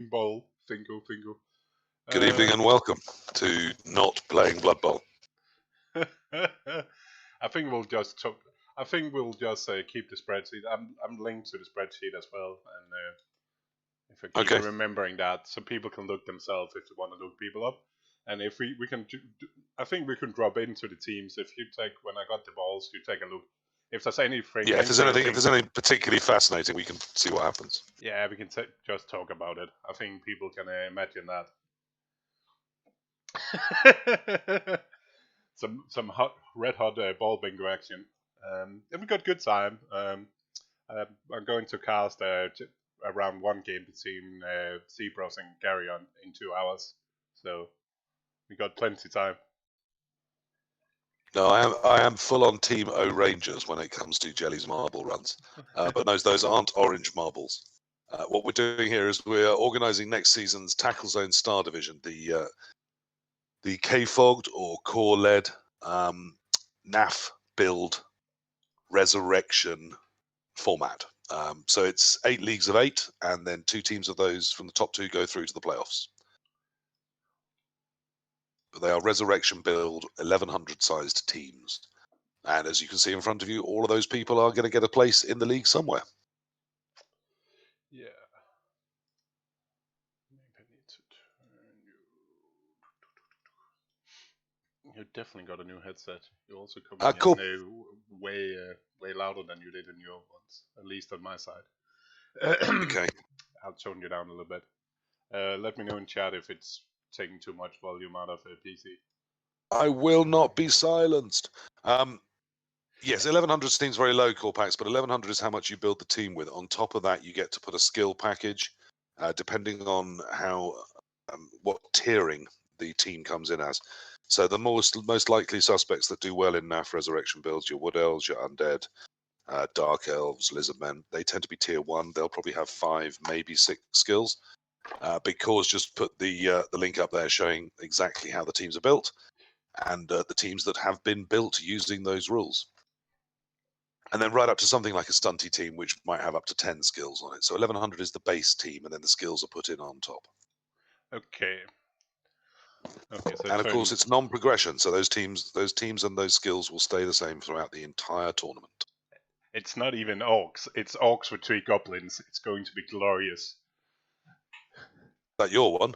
Bowl, Fingo. Good evening and welcome to Not Playing Blood Bowl. I think we'll just talk. I think we'll just keep the spreadsheet. I'm linked to the spreadsheet as well, and if I keep remembering that, so people can look themselves if they want to look people up. And if we can, I think we can drop into the teams. If you take, when I got the balls, you take a look. If there's anything, if there's anything particularly fascinating, we can see what happens. Yeah, we can just talk about it. I think people can imagine that. some red hot ball bingo action. And we got good time. I'm going to cast around one game between Zebros and Gary in 2 hours, so we got plenty time. No, I am full on Team O Rangers when it comes to Jelly's marble runs, but those aren't orange marbles. What we're doing here is we're organising next season's TakleZone Star Division, the KFoged or core-led NAF build resurrection format. So it's 8 leagues of 8, and then 2 teams of those from the top 2 go through to the playoffs. They are resurrection build 1100 sized teams, and as you can see in front of you, all of those people are going to get a place in the league somewhere. Yeah. Maybe I need to turn you. You definitely got a new headset. You also come in way louder than you did in your ones, at least on my side. Okay. I'll tone you down a little bit. Let me know in chat if it's taking too much volume out of a PC. I will not be silenced. Yes, 1100 seems very low, Corpax, but 1100 is how much you build the team with. On top of that, you get to put a skill package, depending on how what tiering the team comes in as. So the most likely suspects that do well in NAF resurrection builds, your wood elves, your undead, dark elves, lizard men, they tend to be tier 1. They'll probably have 5, maybe 6 skills. Because just put the link up there showing exactly how the teams are built and the teams that have been built using those rules. And then right up to something like a stunty team, which might have up to 10 skills on it. So 1100 is the base team, and then the skills are put in on top. Okay. So and of course, it's non-progression. So those teams and those skills will stay the same throughout the entire tournament. It's not even orcs. It's orcs with 3 goblins. It's going to be glorious. Is that your one?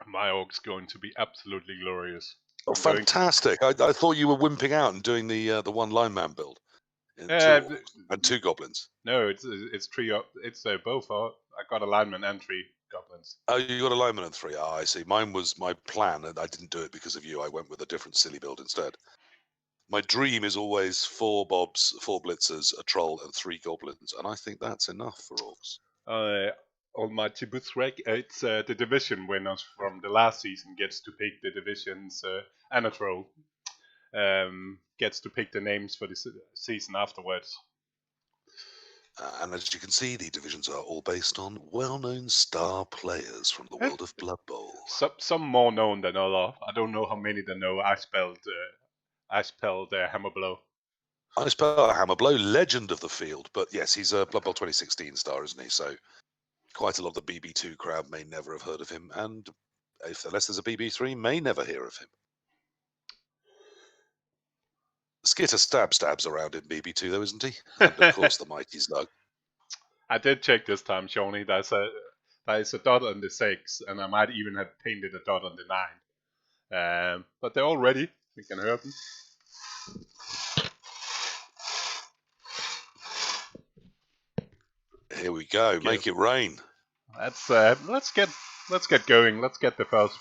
My orc's going to be absolutely glorious. Oh, fantastic! I thought you were wimping out and doing the one lineman build. And 2 goblins. No, it's 3. It's both. I got a lineman and 3 goblins. Oh, you got a lineman and 3. I see. Mine was my plan, and I didn't do it because of you. I went with a different silly build instead. My dream is always 4 bobs, 4 blitzers, a troll, and 3 goblins, and I think that's enough for orcs. Almighty Boothwreck, it's the division winners from the last season gets to pick the divisions, and a troll gets to pick the names for the season afterwards. And as you can see, the divisions are all based on well-known star players from the world of Blood Bowl. Some more known than other. I don't know how many they know. I spelled Hammerblow. I spelled Hammerblow, legend of the field, but yes, he's a Blood Bowl 2016 star, isn't he? So quite a lot of the BB2 crowd may never have heard of him, and unless there's a BB3, may never hear of him. Skitter stabs around in BB2, though, isn't he? And of course, the mighty Slug. I did check this time, Shawnee. There's a dot on the 6, and I might even have painted a dot on the 9. But they're all ready. We can hear them. Here we go. Make it rain. Let's get going. Let's get the first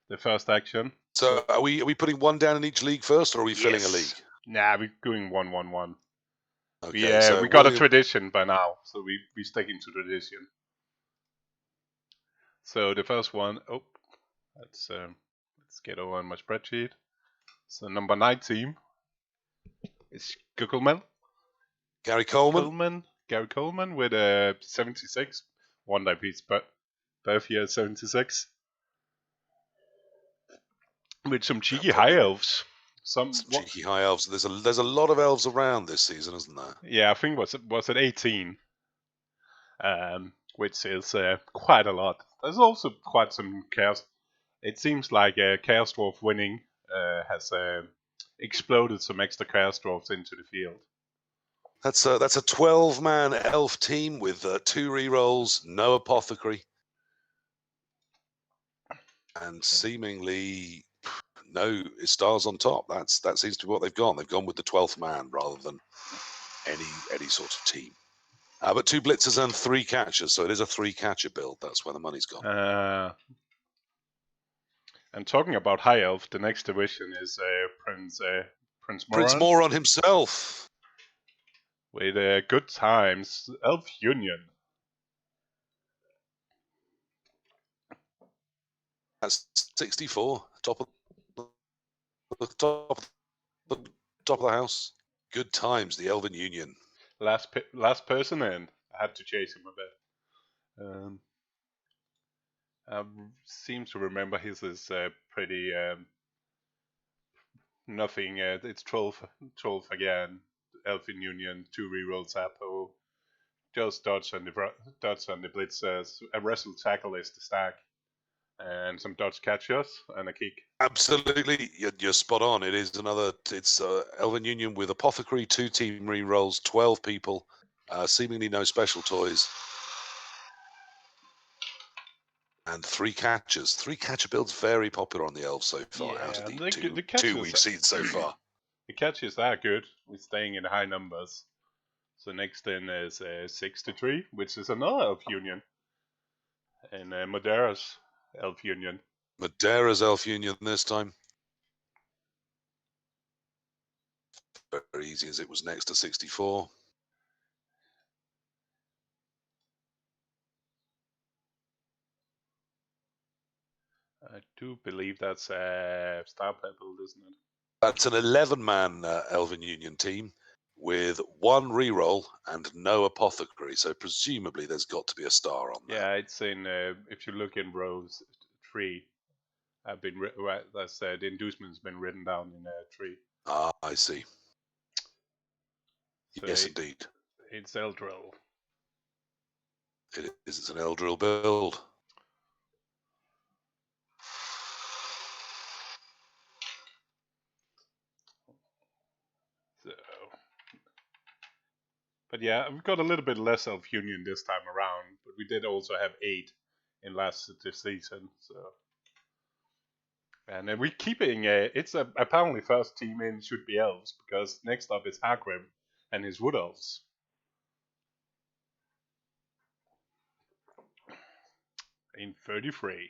the first action. So are we putting 1 down in each league first, or are we filling a league? Nah, we're doing 1-1-1. Okay, we got a tradition by now, so we sticking to tradition. So the first one, let's get over on my spreadsheet. So number 9 team is Gary Coleman. Gary Coleman with a 76, 1 die piece, but both here 76. With some cheeky high elves. Some cheeky high elves. There's a lot of elves around this season, isn't there? Yeah, I think was it 18? which is quite a lot. There's also quite some chaos. It seems like Chaos Dwarf winning has exploded some extra Chaos Dwarfs into the field. That's a 12-man elf team with 2 rerolls, no apothecary, and seemingly no stars on top. That seems to be what they've gone. They've gone with the 12th man rather than any sort of team. But 2 blitzers and 3 catchers, so it is a 3-catcher build. That's where the money's gone. And talking about High Elf, the next division is Prince Moron. Prince Moron himself. With good times, Elf Union. That's 64, top of the house. Good times, the Elven Union. Last person in. I had to chase him a bit. I seem to remember his is pretty nothing. It's 12 again. Elfin Union, 2 rerolls Apo. Just dodge on the blitzers. A wrestle tackle is the stack. And some dodge catchers and a kick. Absolutely, you're spot on. It is another. It's Elven Union with apothecary, 2 team rerolls, 12 people, seemingly no special toys, and 3 catchers. 3 catcher builds very popular on the elves so far. Yeah, out of the catchers, two we've seen so far. The catchers are good. We're staying in high numbers. So next in is 63, which is another Elf Union. And Madera's Elf Union. Madera's Elf Union this time. Very easy as it was next to 64. I do believe that's Star Pebble, isn't it? That's an 11-man Elven Union team with 1 reroll and no apothecary. So presumably there's got to be a star on there. Yeah, it's in. If you look in rows 3, that's the inducement's been written down in 3. Ah, I see. So yes, indeed. It's Eldril. It is. It's an Eldril build. So, but yeah, we've got a little bit less Elf Union this time around, but we did also have 8 in this season. So, and we're keeping it's apparently first team in should be elves because next up is Hagrim and his wood elves. In 33.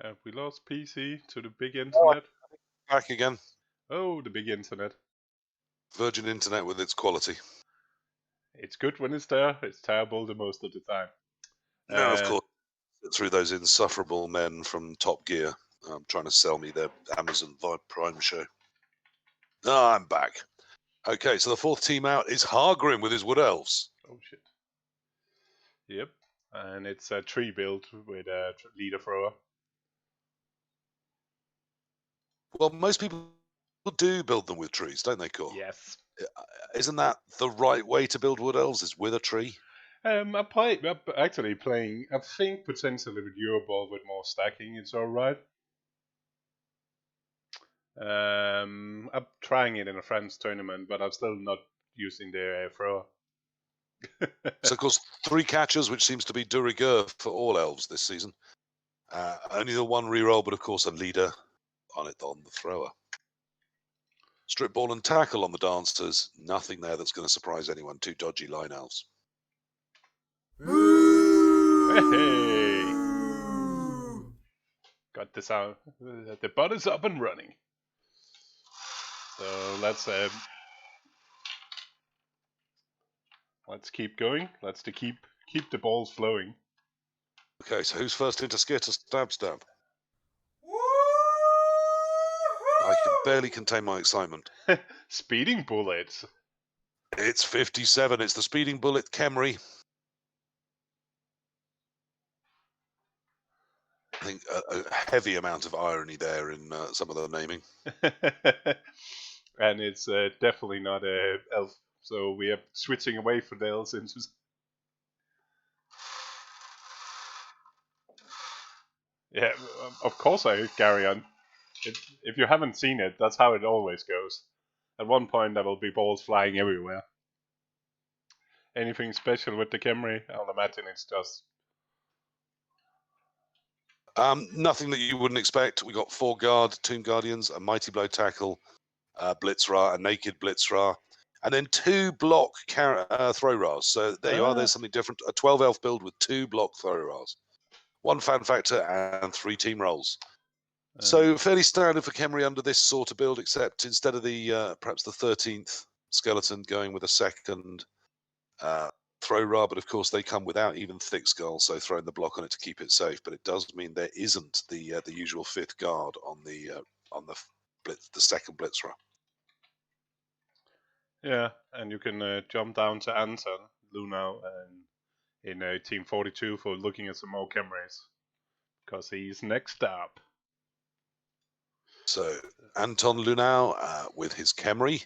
Have we lost PC to the big internet? Back again. Oh, the big internet. Virgin Internet with its quality. It's good when it's there. It's terrible the most of the time. No, of course. Through those insufferable men from Top Gear trying to sell me their Amazon Prime show. Oh, I'm back. Okay, so the 4th team out is Hargrim with his Wood Elves. Oh, shit. Yep. And it's a tree build with a leader thrower. Well, most people do build them with trees, don't they, Cor? Yes. Isn't that the right way to build Wood Elves, is with a tree? I'm actually playing, I think potentially with Euroball with more stacking, it's alright. I'm trying it in a friend's tournament, but I'm still not using the thrower. So, of course, 3 catchers, which seems to be de rigueur for all elves this season. Only the 1 reroll, but of course a leader on the thrower. Strip ball and tackle on the dancers. Nothing there that's going to surprise anyone. 2 dodgy line elves. Hey! Got the sound. The bot is up and running. So let's keep going. Let's keep the balls flowing. Okay, so who's first into Skitter Stab? I can barely contain my excitement. Speeding bullets. It's 57. It's the speeding bullet Khemri. I think a heavy amount of irony there in some of the naming. And it's definitely not a elf, so we are switching away from the elves into. Yeah, of course I carry on. If you haven't seen it, that's how it always goes. At one point, there will be balls flying everywhere. Anything special with the Khemri? I'll imagine it's just. Nothing that you wouldn't expect. We got 4 guard, Tomb Guardians, a Mighty Blow Tackle, Blitzra, a Naked Blitzra, and then 2 block throw Ras. So there you are. There's something different. A 12 elf build with 2 block throw Ras, 1 fan factor, and 3 team rolls. So fairly standard for Khemri under this sort of build, except instead of the perhaps the 13th skeleton going with a second throw Ra, but of course they come without even thick skull, so throwing the block on it to keep it safe. But it does mean there isn't the usual 5th guard on the second Blitzra. Yeah, and you can jump down to Anton Lunau and in Team 42 for looking at some more Khemris, because he's next up. So Anton Lunau with his Khemri,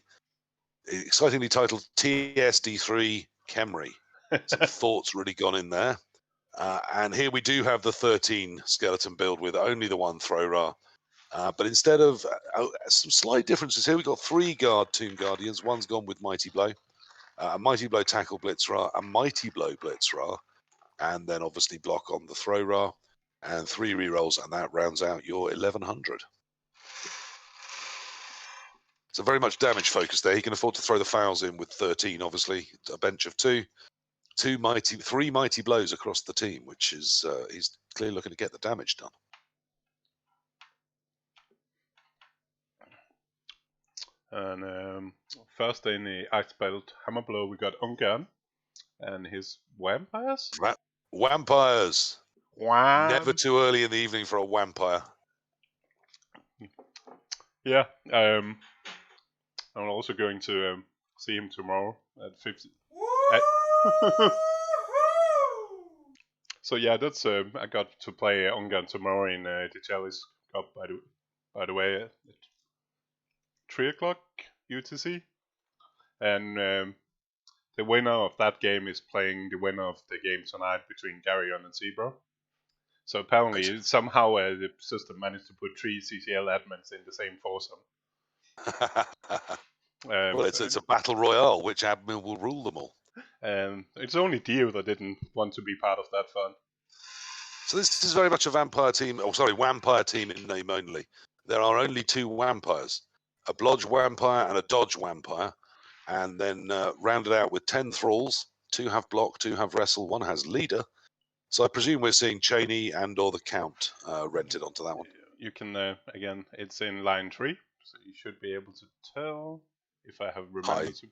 excitingly titled TSD3 Khemri. Some thought's really gone in there. And here we do have the 13 skeleton build with only the 1 throw Ra. But instead of some slight differences here, we've got 3 guard Tomb Guardians. 1's gone with Mighty Blow, a Mighty Blow Tackle Blitzra, a Mighty Blow Blitzra, and then obviously block on the throw Ra, and 3 rerolls, and that rounds out your 1100. So very much damage focused there. He can afford to throw the fouls in with 13, obviously, a bench of 2. 3 mighty blows across the team, which is he's clearly looking to get the damage done. And first in the Ice Belt Hammer Blow, we got Ungarn and his vampires. Vampires. Wow. Never too early in the evening for a vampire. Yeah. I'm also going to see him tomorrow at 50. So yeah, that's I got to play Ungarn tomorrow in the Chalice Cup. By the way, at 3:00 UTC, and the winner of that game is playing the winner of the game tonight between Garyon and Zebra. So apparently, somehow the system managed to put 3 CCL admins in the same foursome. Well, it's a battle royale. Which admin will rule them all? It's only Dio that didn't want to be part of that fun. So this is very much a vampire team. Oh, sorry, vampire team in name only. There are only 2 vampires, a blodge vampire and a dodge vampire, and then rounded out with 10 thralls. 2 have block, 2 have wrestle, 1 has leader. So I presume we're seeing Cheney and or the Count rented onto that one. You can again, it's in line 3, so you should be able to tell if I have remembered to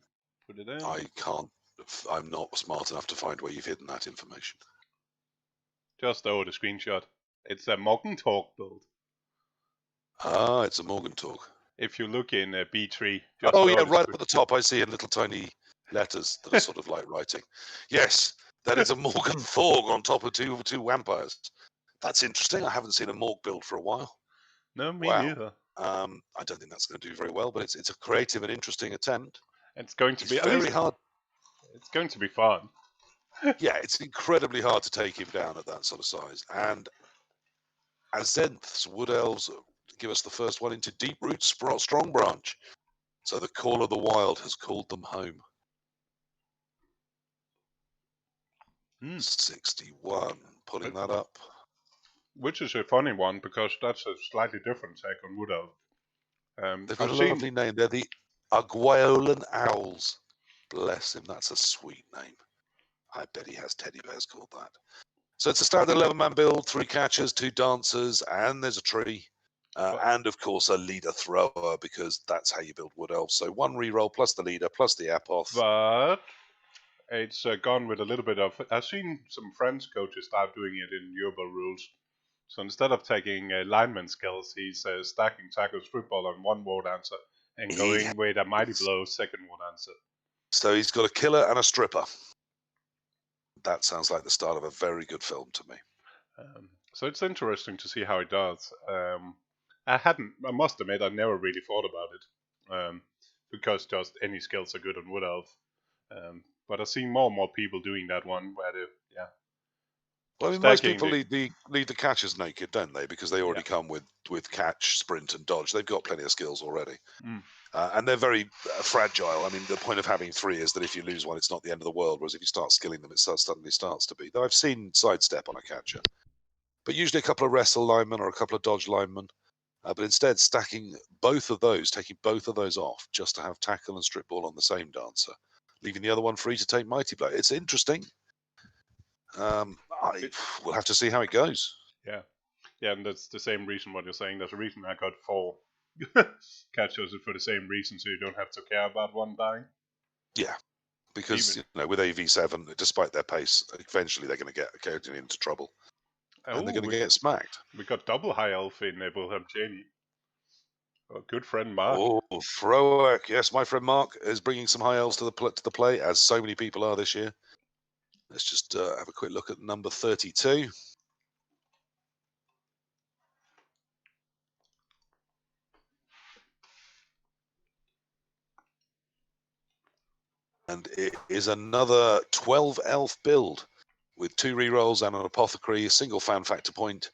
put it in. I can't. I'm not smart enough to find where you've hidden that information. Just the screenshot. It's a Morgentalk build. Ah, it's a Morgentalk. If you look in B3. Oh yeah, right up at the top, I see in little tiny letters that are sort of like writing. Yes, that is a Morgenthorg on top of two vampires. That's interesting. I haven't seen a Morg build for a while. No, me neither. I don't think that's going to do very well, but it's a creative and interesting attempt. It's going to be very hard. It's going to be fun. Yeah, it's incredibly hard to take him down at that sort of size. And Azenth's Wood Elves give us the first one into Deep Root Strong Branch. So the call of the wild has called them home. 61, pulling that up. Which is a funny one, because that's a slightly different take on Wood Elf. They've got a lovely name. They're the Aguayolan Owls. Bless him, that's a sweet name. I bet he has teddy bears called that. So it's a standard 11-man build, 3 catchers, 2 dancers, and there's a tree. And of course a leader thrower, because that's how you build Wood Elves. So 1 reroll plus the leader plus the apoth. But it's gone with a little bit of. I've seen some French coaches start doing it in European rules. So instead of taking lineman skills, he's stacking tackles football on 1 war dancer and going with a mighty blow second war dancer. So he's got a killer and a stripper. That sounds like the start of a very good film to me. So it's interesting to see how it does. I must admit, I never really thought about it, because just any skills are good on Wood Elf. But I see more and more people doing that one where they, Well, I mean, most people lead the catchers naked, don't they? Because they already come with catch, sprint, and dodge. They've got plenty of skills already. And they're very fragile. I mean, the point of having 3 is that if you lose one, it's not the end of the world. Whereas if you start skilling them, it suddenly starts to be. Though I've seen sidestep on a catcher. But usually a couple of wrestle linemen or a couple of dodge linemen. But instead, stacking both of those, taking both of those off, just to have tackle and strip ball on the same dancer, leaving the other one free to take mighty blow. It's interesting. We'll have to see how it goes. Yeah, and that's the same reason what you're saying. There's a reason I got 4 catchers for the same reason, so you don't have to care about one dying. Yeah, because with AV7, despite their pace, eventually they're going to get into trouble. And they're going to get smacked. We got double high elf in Wilhelm Cheney. A good friend Mark. Oh, Froek. Yes, my friend Mark is bringing some high elves to the play, as so many people are this year. Let's just have a quick look at number 32. And it is another 12 elf build with 2 rerolls and an apothecary, a single fan factor point,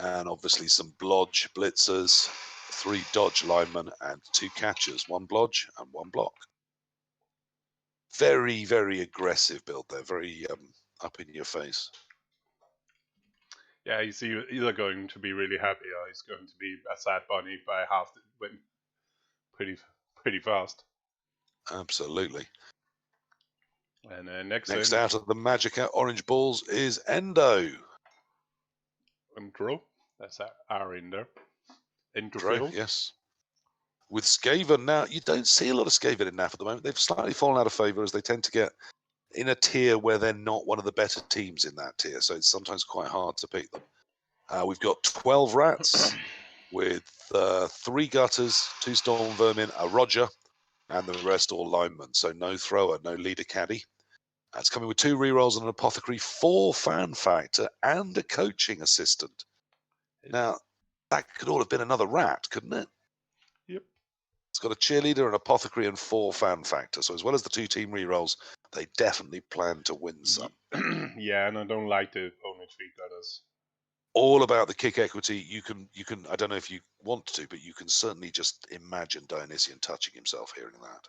and obviously some blodge blitzers, 3 dodge linemen, and 2 catchers, 1 blodge and 1 block. Very, very aggressive build there, very up in your face. Yeah, he's either going to be really happy or he's going to be a sad bunny by half pretty fast. Absolutely. And next out of the Magica orange balls is Endo. And Dro. That's our Ender. Dro, yes. With Skaven now, you don't see a lot of Skaven in NAF at the moment. They've slightly fallen out of favour as they tend to get in a tier where they're not one of the better teams in that tier. So it's sometimes quite hard to pick them. We've got 12 rats with 3 gutters, 2 storm vermin, a Roger, and the rest all linemen. So no thrower, no leader caddy. That's coming with 2 rerolls and an apothecary, 4 fan factor, and a coaching assistant. Now, that could all have been another rat, couldn't it? Yep. It's got a cheerleader, an apothecary, and 4 fan factor. So as well as the 2 team rerolls, they definitely plan to win some. Yeah, and I don't like the only 3 gutters. All about the kick equity. You can. I don't know if you want to, but you can certainly just imagine Dionysian touching himself hearing that.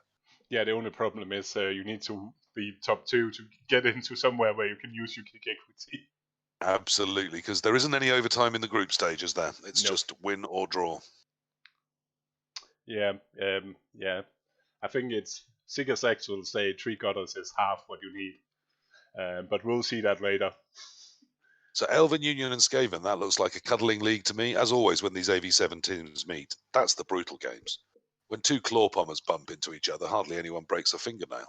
Yeah, the only problem is you need to be top 2 to get into somewhere where you can use your kick equity. Absolutely, because there isn't any overtime in the group stages there. It's just win or draw. Yeah, yeah. I think it's Sigasex will say 3 gutters is half what you need, but we'll see that later. So Elven Union and Skaven, that looks like a cuddling league to me. As always, when these AV7 teams meet, that's the brutal games. When 2 clawpommers bump into each other, hardly anyone breaks a fingernail.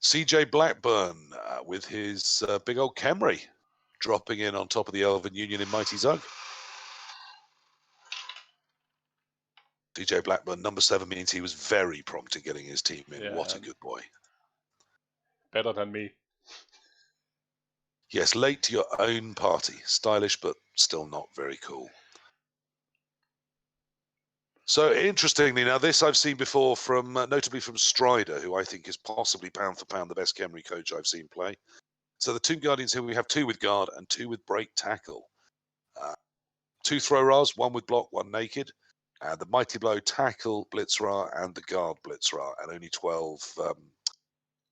CJ Blackburn with his big old Camry dropping in on top of the Elven Union in Mighty Zug. CJ Blackburn, number 7, means he was very prompt in getting his team in. What a good boy. Better than me. Yes, late to your own party. Stylish, but still not very cool. So interestingly, now this I've seen before from, notably from Strider, who I think is possibly pound for pound the best Khemri coach I've seen play. So the Tomb Guardians here, we have 2 with guard and 2 with break tackle. 2 throw Ras, 1 with block, 1 naked. The Mighty Blow tackle Blitzra and the guard Blitzra, and only 12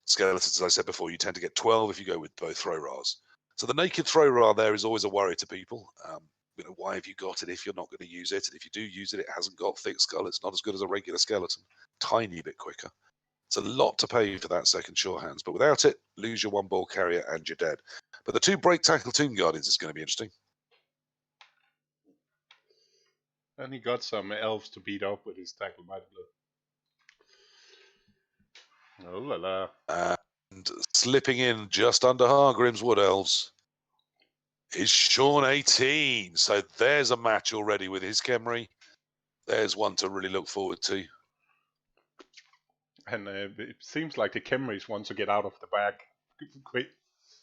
skeletons. As I said before, you tend to get 12 if you go with both throw Ras. So the naked throw Ra there is always a worry to people. Why have you got it if you're not going to use it? And if you do use it, it hasn't got thick skull. It's not as good as a regular skeleton. Tiny bit quicker. It's a lot to pay for that second shorthands. But without it, lose your 1 ball carrier and you're dead. But the 2 break tackle Tomb Guardians is going to be interesting. And he got some elves to beat up with his tackle Mighty Blow. Oh la la. And slipping in just under Hargrim's Wood Elves is Sean 18. So there's a match already with his Khemri. There's one to really look forward to. And it seems like the Khemris want to get out of the bag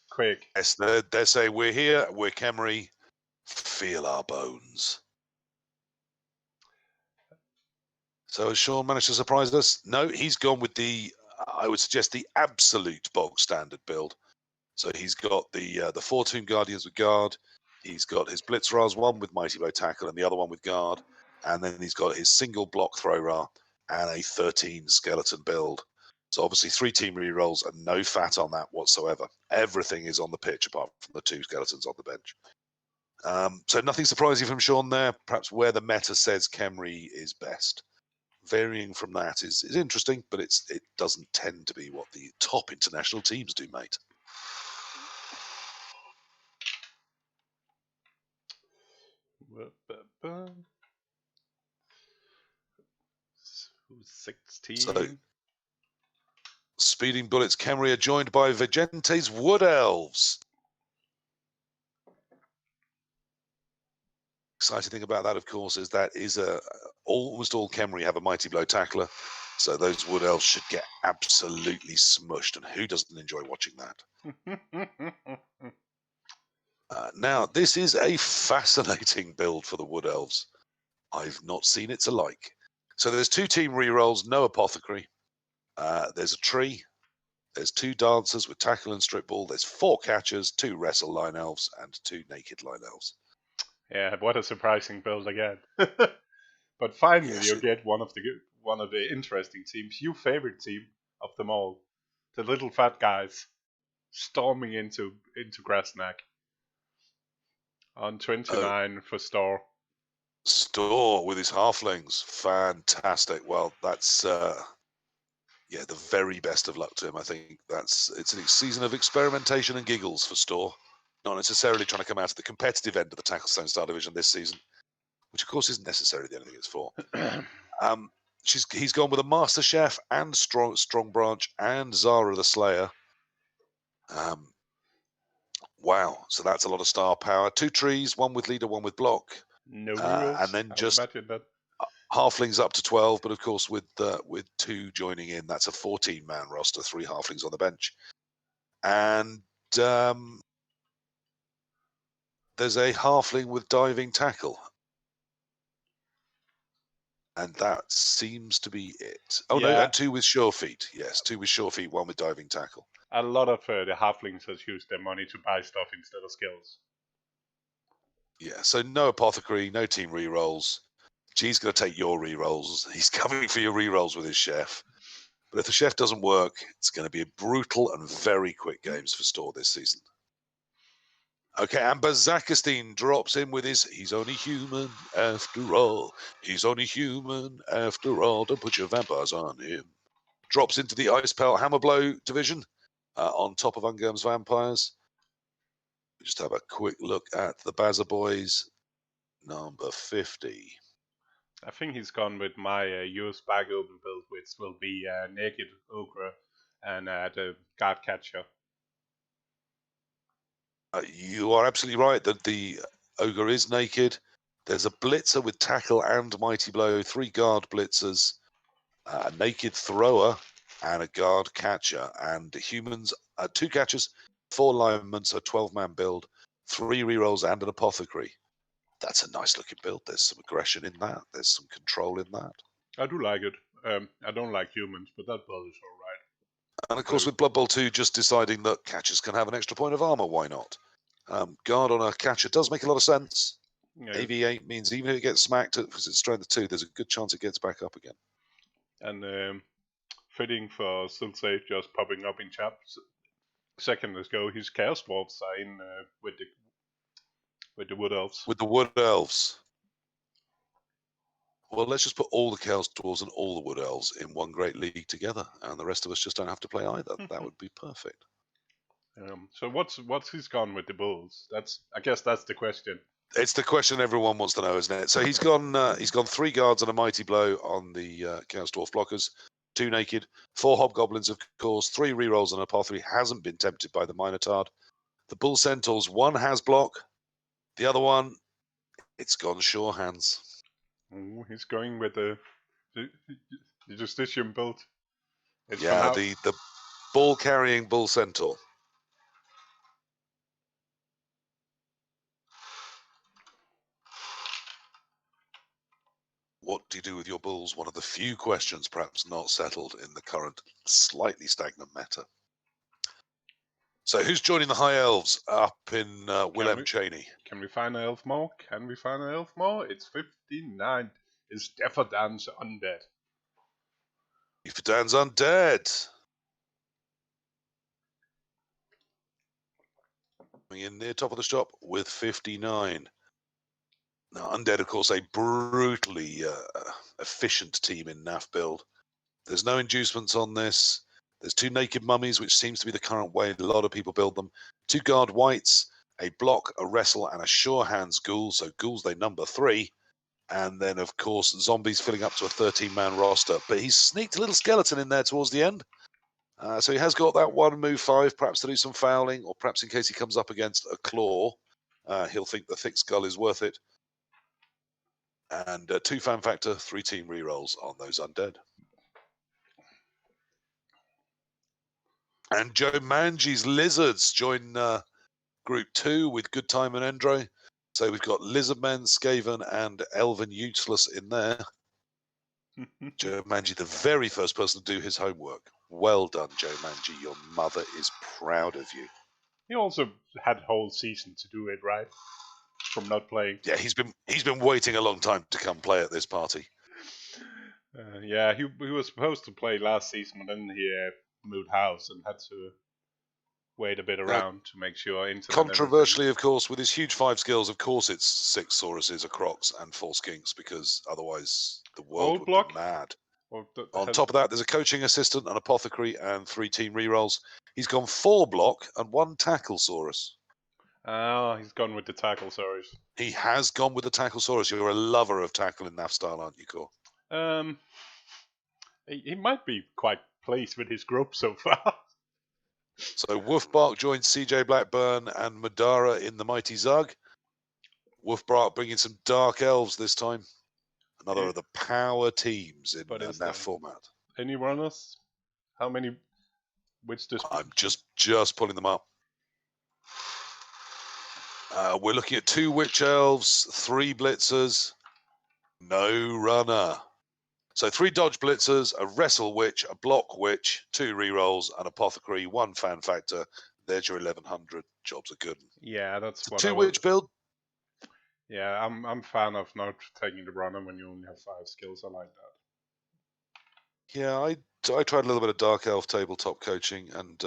quick. Yes, they say, we're here, we're Khemri, feel our bones. So has Sean managed to surprise us? No, he's gone with I would suggest, the absolute bog standard build. So he's got the 4 Tomb Guardians with Guard. He's got his Blitzras, one with Mighty Blow Tackle and the other one with Guard. And then he's got his single block Throw Ra and a 13 skeleton build. So obviously 3 team rerolls and no fat on that whatsoever. Everything is on the pitch apart from the 2 skeletons on the bench. So nothing surprising from Sean there. Perhaps where the meta says Khemri is best. Varying from that is interesting, but it doesn't tend to be what the top international teams do, mate. Who's 16? So, Speeding Bullets Khemri are joined by Vigente's Wood Elves. Exciting thing about that, of course, is that almost all Khemri have a Mighty Blow Tackler, so those Wood Elves should get absolutely smushed, and who doesn't enjoy watching that? Now, this is a fascinating build for the Wood Elves. I've not seen its alike. So there's 2 team rerolls, no Apothecary. There's a tree. There's 2 dancers with tackle and strip ball. There's 4 catchers, 2 wrestle line elves, and 2 naked line elves. Yeah, what a surprising build again. But finally, Yes, you get one of the interesting teams, your favorite team of them all, the little fat guys storming into Grasnack on 29 for Store. Store with his halflings, fantastic. Well, that's the very best of luck to him. I think it's a season of experimentation and giggles for Store. Not necessarily trying to come out of the competitive end of the TakleZone Star Division this season, which of course isn't necessarily the only thing it's for. He's gone with a Master Chef and Strong Branch and Zara the Slayer. Wow, so that's a lot of star power. 2 trees, 1 with leader, 1 with block. No rerolls. And then just that. halflings up to 12, but of course with 2 joining in, that's a 14-man roster, 3 halflings on the bench. And there's a halfling with diving tackle. And that seems to be it. Oh, Yeah. no, and 2 with sure feet. Yes, 2 with sure feet, 1 with diving tackle. A lot of the halflings has used their money to buy stuff instead of skills. Yeah, so no Apothecary, no team rerolls. G's going to take your rerolls. He's coming for your rerolls with his chef. But if the chef doesn't work, it's going to be brutal and very quick games for Store this season. Okay, and Bazakistine drops in with he's only human after all. He's only human after all. Don't put your vampires on him. Drops into the Ice Pelt Hammerblow division on top of Ungum's Vampires. Just have a quick look at the Baza Boys, number 50. I think he's gone with my US bag open build, which will be Naked Ogre and the Guard Catcher. You are absolutely right that the Ogre is naked. There's a Blitzer with Tackle and Mighty Blow, 3 Guard Blitzers, a Naked Thrower, and a Guard Catcher. And humans, 2 catchers, 4 linemen, so 12-man build, 3 rerolls, and an Apothecary. That's a nice looking build. There's some aggression in that. There's some control in that. I do like it. I don't like humans, but that build is alright. And of course, with Blood Bowl 2 just deciding that catchers can have an extra point of armor, why not? Guard on a catcher does make a lot of sense. Yeah. AV8 means even if it gets smacked because it's strength 2, there's a good chance it gets back up again. And fitting for Silsage just popping up in chat. Second ago, his Chaos Dwarves are in with the Wood Elves. With the Wood Elves. Well, let's just put all the Chaos Dwarves and all the Wood Elves in one great league together, and the rest of us just don't have to play either. That would be perfect. So what's he's gone with the Bulls? I guess that's the question. It's the question everyone wants to know, isn't it? So he's gone 3 guards and a Mighty Blow on the Chaos Dwarf blockers, 2 naked, 4 hobgoblins, of course, 3 rerolls and an Apothecary. Hasn't been tempted by the Minotaur. The Bull Centaurs, 1 has block, the other one, it's gone sure hands. Oh, he's going with the Justitian build. It's Yeah, somehow... the ball carrying bull centaur. What do you do with your bulls? One of the few questions perhaps not settled in the current slightly stagnant meta. So who's joining the High Elves up in Willem Cheney? Can we find an elf more? Can we find an elf more? It's 59. Is Defferdan's undead? Defferdan's undead. Coming in near top of the shop with 59. Now, undead, of course, a brutally efficient team in NAF build. There's no inducements on this. There's 2 naked mummies, which seems to be the current way a lot of people build them. 2 guard whites, a block, a wrestle, and a sure hands ghoul. So ghouls, they number 3. And then, of course, zombies filling up to a 13-man roster. But he's sneaked a little skeleton in there towards the end. So he has got that 1 move 5, perhaps to do some fouling, or perhaps in case he comes up against a claw, he'll think the thick skull is worth it. And 2 fan factor, 3 team rerolls on those undead. And Joe Mangi's Lizards join Group 2 with Good Time and Endro. So we've got Lizardmen, Skaven, and Elven Useless in there. Joe Mangi, the very first person to do his homework. Well done, Joe Mangi. Your mother is proud of you. He also had a whole season to do it, right? From not playing. Yeah, he's been waiting a long time to come play at this party. Yeah, he was supposed to play last season, but then he moved house and had to wait a bit around to make sure internet. Controversially, of course, with his huge 5 skills, of course it's 6 Sauruses, a Crocs, and 4 Skinks, because otherwise the world would be mad. On top of that, there's a coaching assistant, an apothecary, and 3 team rerolls. He's gone 4 block and 1 Tacklesaurus. Oh, he's gone with the Tacklesaurus. He has gone with the Tacklesaurus. You're a lover of tackle in NAF style, aren't you, Core? He might be quite pleased with his group so far. So Wolfbark joins CJ Blackburn and Madara in the Mighty Zug. Wolfbark bringing some Dark Elves this time. Another of the power teams in NAF format. Any runners? How many? I'm just pulling them up. We're looking at 2 Witch Elves, 3 Blitzers, no runner. So 3 Dodge Blitzers, a Wrestle Witch, a Block Witch, 2 rerolls, an Apothecary, 1 fan factor. There's your 1100. Jobs are good. Yeah, that's what 2 Witch build. Yeah, I'm a fan of not taking the runner when you only have 5 skills. I like that. Yeah, I tried a little bit of Dark Elf tabletop coaching and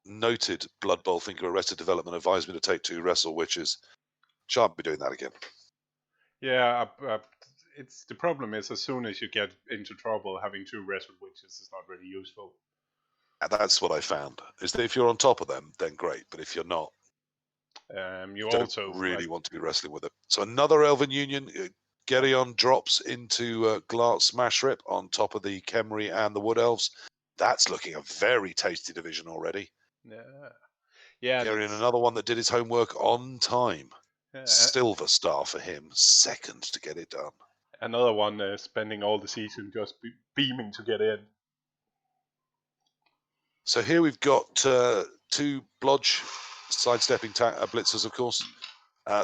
noted Blood Bowl Thinker Arrested Development advised me to take 2 Wrestle Witches. Shan't be doing that again. Yeah, it's the problem is as soon as you get into trouble, having 2 Wrestle Witches is not really useful. And that's what I found. Is that if you're on top of them, then great. But if you're not, you don't also really want to be wrestling with it. So another Elven Union. Geryon drops into Glart Smash Rip on top of the Khemri and the Wood Elves. That's looking a very tasty division already. Yeah. Geryon, another one that did his homework on time. Yeah. Silver star for him, second to get it done. Another one spending all the season just beaming to get in. So here we've got 2 Blodge sidestepping blitzers, of course.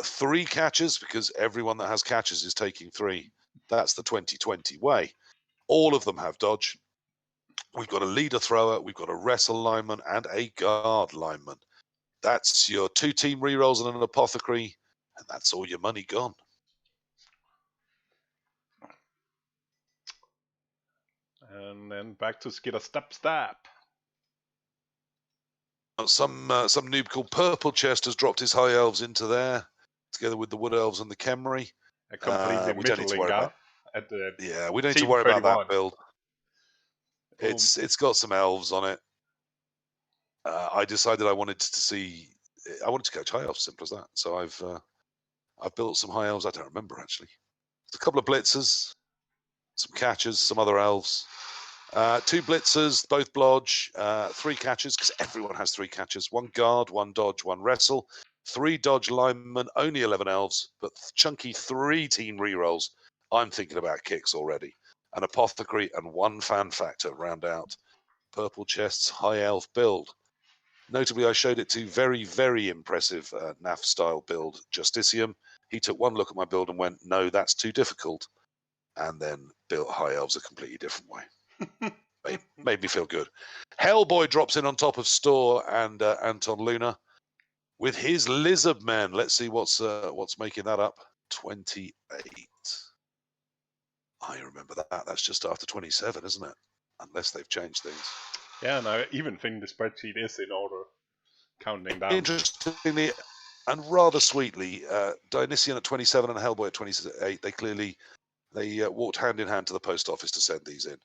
3 catches, because everyone that has catches is taking 3. That's the 2020 way. All of them have dodge. We've got a leader thrower, we've got a wrestle lineman, and a guard lineman. That's your 2 team rerolls and an apothecary, and that's all your money gone. And then back to Skidder Stap. Some noob called Purple Chest has dropped his High Elves into there, together with the Wood Elves and the Khemri. A completely we don't need to worry about. Yeah, we don't need to worry about that build. It's got some elves on it. I decided I wanted to coach High Elves, simple as that. So I've built some High Elves. I don't remember actually. There's a couple of blitzers, some catchers, some other elves. 2 blitzers, both blodge, 3 catchers, because everyone has 3 catchers. 1 guard, 1 dodge, 1 wrestle. 3 dodge linemen, only 11 elves, but chunky 3 team rerolls. I'm thinking about kicks already. An apothecary and 1 fan factor round out Purple Chest's High Elf build. Notably, I showed it to very, very impressive NAF-style build Justicium. He took one look at my build and went, no, that's too difficult, and then built High Elves a completely different way. Made me feel good. Hellboy drops in on top of Store and Anton Luna with his Lizard Men. Let's see what's making that up. 28. I remember that. That's just after 27, isn't it? Unless they've changed things. Yeah, and I even think the spreadsheet is in order, counting down. Interestingly, and rather sweetly, Dionysian at 27 and Hellboy at 28, they walked hand in hand to the post office to send these in.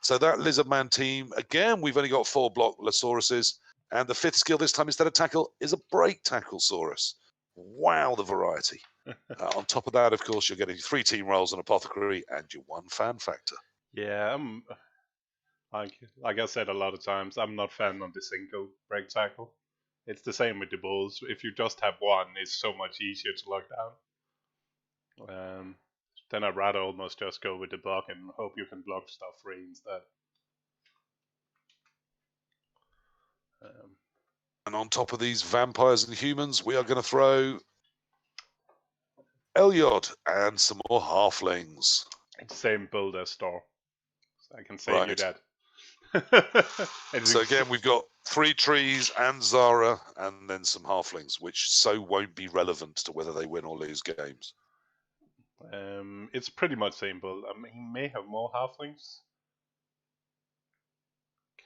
So that Lizardman team, again, we've only got 4 block Lasauruses, and the 5th skill this time instead of tackle is a break tackle-saurus. Wow, the variety. On top of that, of course, you're getting 3 team rolls, an apothecary, and your 1 fan factor. Yeah, like I said a lot of times, I'm not fan of the single break tackle. It's the same with the bulls. If you just have one, it's so much easier to lock down. Then I'd rather almost just go with the block and hope you can block stuff free instead. And on top of these vampires and humans, we are going to throw Elyod and some more halflings. It's the same build as Store. So I can save right. you that. So again, we've got 3 trees and Zara, and then some halflings, which so won't be relevant to whether they win or lose games. It's pretty much same build. I mean, he may have more halflings.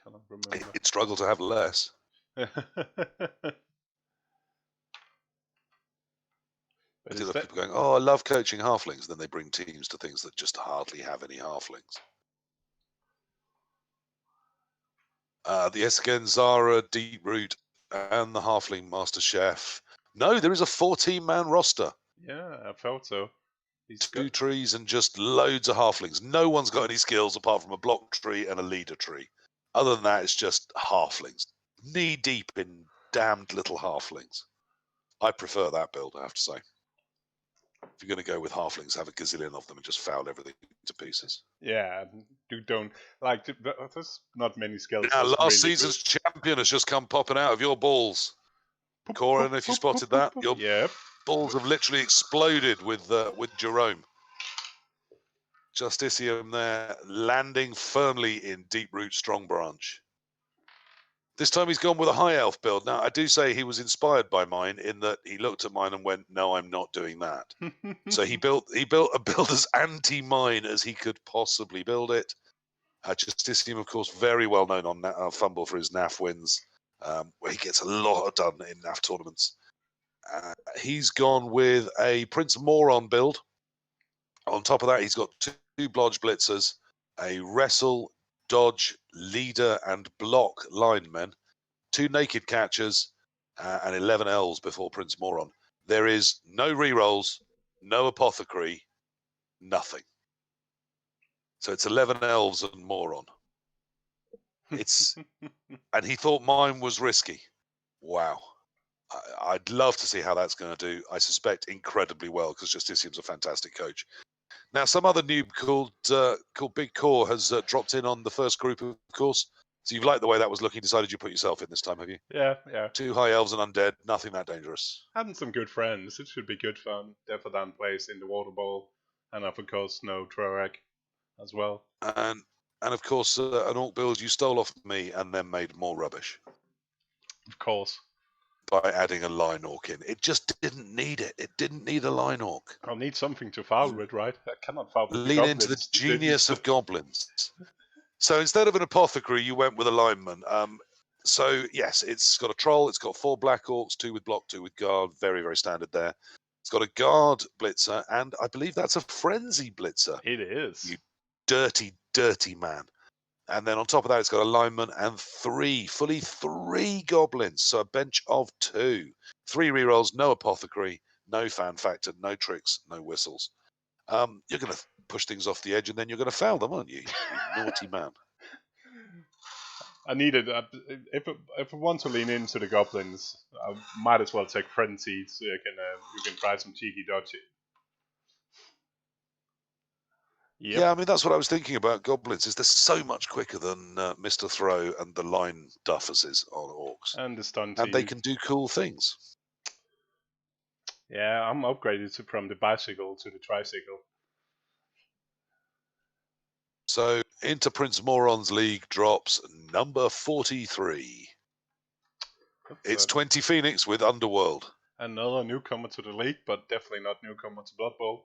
Cannot remember. It'd struggle to have less. I do love people going, oh, I love coaching halflings. Then they bring teams to things that just hardly have any halflings. The Esken, Zara, Deep Root, and the Halfling Master Chef. No, there is a 14-man roster. Yeah, I felt so. 2 trees and just loads of halflings. No one's got any skills apart from a block tree and a leader tree. Other than that, it's just halflings. Knee deep in damned little halflings. I prefer that build, I have to say. If you're going to go with halflings, have a gazillion of them and just foul everything to pieces. Yeah, don't like. There's not many skills. Now, last really season's champion has just come popping out of your balls. Corin, if you spotted that, your balls have literally exploded with Jerome. Justicium there, landing firmly in Deep Root Strong Branch. This time he's gone with a high elf build. Now, I do say he was inspired by mine in that he looked at mine and went, no, I'm not doing that. So he built a build as anti-mine as he could possibly build it. Justicium, of course, very well known on Fumble for his NAF wins, where he gets a lot done in NAF tournaments. He's gone with a Prince Moron build. On top of that, he's got 2 Blodge Blitzers, a Wrestle, Dodge, Leader, and Block linemen, 2 Naked Catchers, and 11 Elves before Prince Moron. There is no rerolls, no Apothecary, nothing. So it's 11 Elves and Moron. And he thought mine was risky. Wow. I'd love to see how that's going to do. I suspect incredibly well because Justicium's a fantastic coach. Now, some other noob called Big Core has dropped in on the first group, of course. So you've liked the way that was looking. Decided you put yourself in this time, have you? Yeah. 2 high elves and undead. Nothing that dangerous. Having some good friends. It should be good fun. Defadan plays in the water bowl, and of course, no Trorak as well. And of course, an orc build you stole off me and then made more rubbish. Of course. By adding a line orc in. It just didn't need it. It didn't need a line orc. I'll need something to foul with, right? I cannot foul with Lean into the genius of goblins. So instead of an apothecary, you went with a lineman. So yes, it's got a troll. It's got 4 black orcs, 2 with block, 2 with guard. Very, very standard there. It's got a guard blitzer, and I believe that's a frenzy blitzer. It is. You dirty, dirty man. And then on top of that, it's got a lineman and fully three goblins. So a bench of 2. 3 rerolls, no apothecary, no fan factor, no tricks, no whistles. You're going to push things off the edge and then you're going to foul them, aren't you? You naughty man. I needed, if I want to lean into the goblins, I might as well take frenzy so you can try some cheeky dodgy. Yep. Yeah, I mean, that's what I was thinking about goblins, is they're so much quicker than Mr. Throw and the line duffuses on orcs. And the stun And they team. can do cool things. Yeah, I'm upgraded from the bicycle to the tricycle. So into Prince Moron's League drops number 43. It's 20 Phoenix with Underworld. Another newcomer to the league, but definitely not newcomer to Blood Bowl.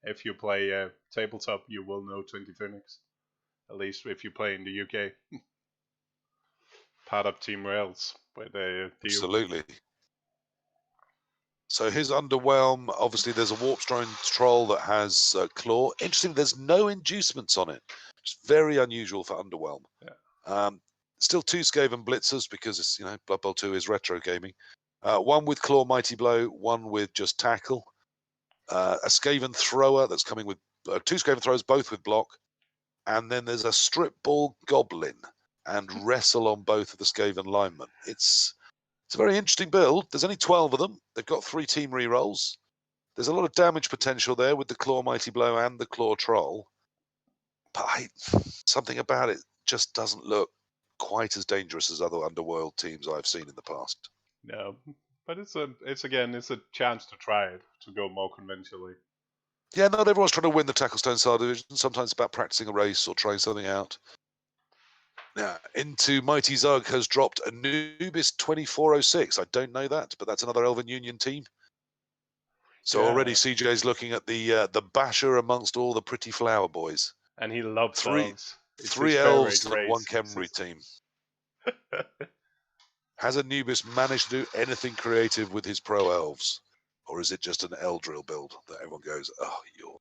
If you play tabletop, you will know 20 Phoenix. At least if you play in the UK. Part of Team Rails, where they deal. Absolutely. So his Underwhelm, obviously there's a Warpstrine Troll that has Claw. Interesting, there's no inducements on it. It's very unusual for Underwhelm. Yeah. Still 2 Skaven Blitzers because it's, Blood Bowl 2 is retro gaming. One with Claw Mighty Blow, one with just Tackle. A Skaven Thrower that's coming with 2 Skaven Throwers, both with block. And then there's a Strip Ball Goblin and Wrestle on both of the Skaven linemen. It's a very interesting build. There's only 12 of them. They've got 3 team rerolls. There's a lot of damage potential there with the Claw Mighty Blow and the Claw Troll. But something about it just doesn't look quite as dangerous as other Underworld teams I've seen in the past. No, but it's a chance to try it, to go more conventionally. Yeah, not everyone's trying to win the Tacklestone Star Division. Sometimes it's about practicing a race or trying something out. Now, into Mighty Zug has dropped Anubis 2406. I don't know that, but that's another Elven Union team. So already CJ's looking at the basher amongst all the pretty flower boys. And he loves elves. It's 3 elves and 1 Khemri team. Has Anubis managed to do anything creative with his pro elves? Or is it just an Eldril build that everyone goes, oh, you're...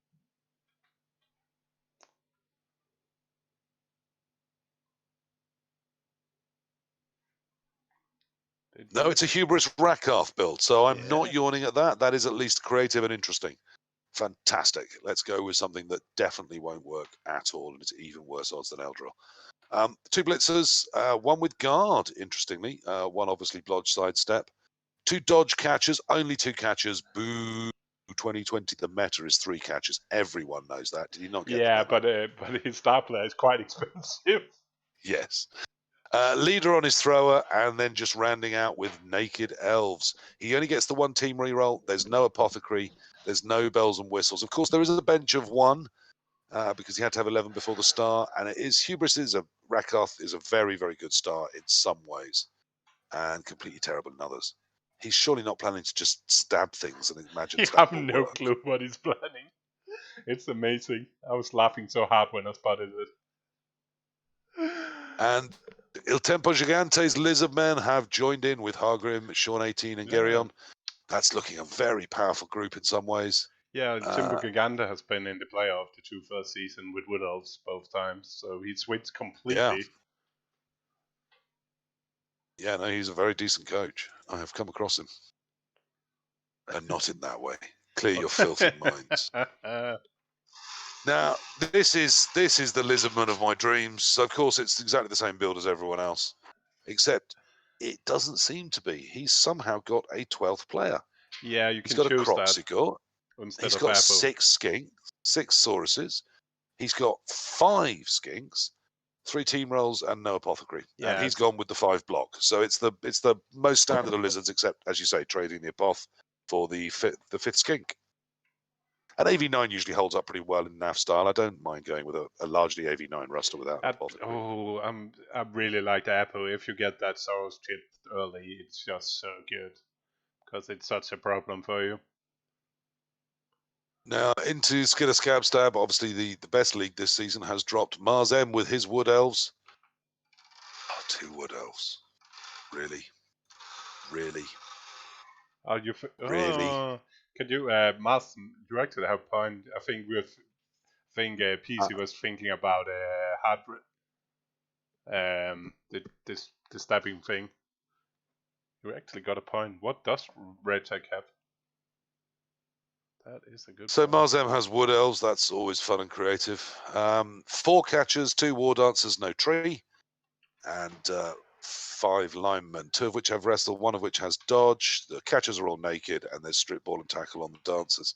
No, it's a Hubris Rakarth build, so I'm not yawning at that. That is at least creative and interesting. Fantastic. Let's go with something that definitely won't work at all, and it's even worse odds than Eldril. 2 Blitzers, one with Guard, interestingly. One obviously Blodge Sidestep. 2 Dodge Catchers, only 2 catchers. Boo. 2020, the meta is 3 catchers. Everyone knows that. Did you not get that? Yeah, but his star player is quite expensive. Yes. Leader on his thrower, and then just rounding out with Naked Elves. He only gets the 1 team reroll. There's no Apothecary. There's no bells and whistles. Of course, there is a bench of 1 because he had to have 11 before the star. And it is Rakarth is a very, very good star in some ways and completely terrible in others. He's surely not planning to just stab things and imagine You have no clue what he's planning. It's amazing. I was laughing so hard when I spotted it. And Il Tempo Gigante's Lizardmen have joined in with Hargrim, Sean 18 and Geryon. That's looking a very powerful group in some ways. Yeah, Tempo Gigante has been in the playoff the 2 first season with Wood Elves both times, so he switched completely. Yeah, no, he's a very decent coach. I have come across him. And not in that way. Clear your filthy minds. Now, this is the Lizardman of my dreams. So, of course, it's exactly the same build as everyone else, except it doesn't seem to be. He's somehow got a 12th player. Yeah, you He's can got choose a that. He's got 6 skinks, 6 Sauruses. He's got 5 skinks, 3 team rolls, and no Apothecary. Yeah, and he's gone with the 5 block. So it's the most standard of lizards, except, as you say, trading the Apoth for the 5th skink. And AV9 usually holds up pretty well in NAF style. I don't mind going with a largely AV9 Ruster without Apothecary. I really like the Apple. If you get that Soros chip early, it's just so good because it's such a problem for you. Now, into Skidder Scabstab, obviously the best league this season has dropped Mars M with his Wood Elves. Oh, 2 Wood Elves. Really? Really? Are you really? Can you, Mars, you actually have a point. I think PC was thinking about the stabbing thing. You actually got a point. What does Red Tech have? That is a good. So Mars M has Wood Elves. That's always fun and creative. 4 catchers, 2 War Dancers, no tree, and 5 linemen, 2 of which have wrestle, 1 of which has dodge. The catchers are all naked, and there's strip ball and tackle on the dancers.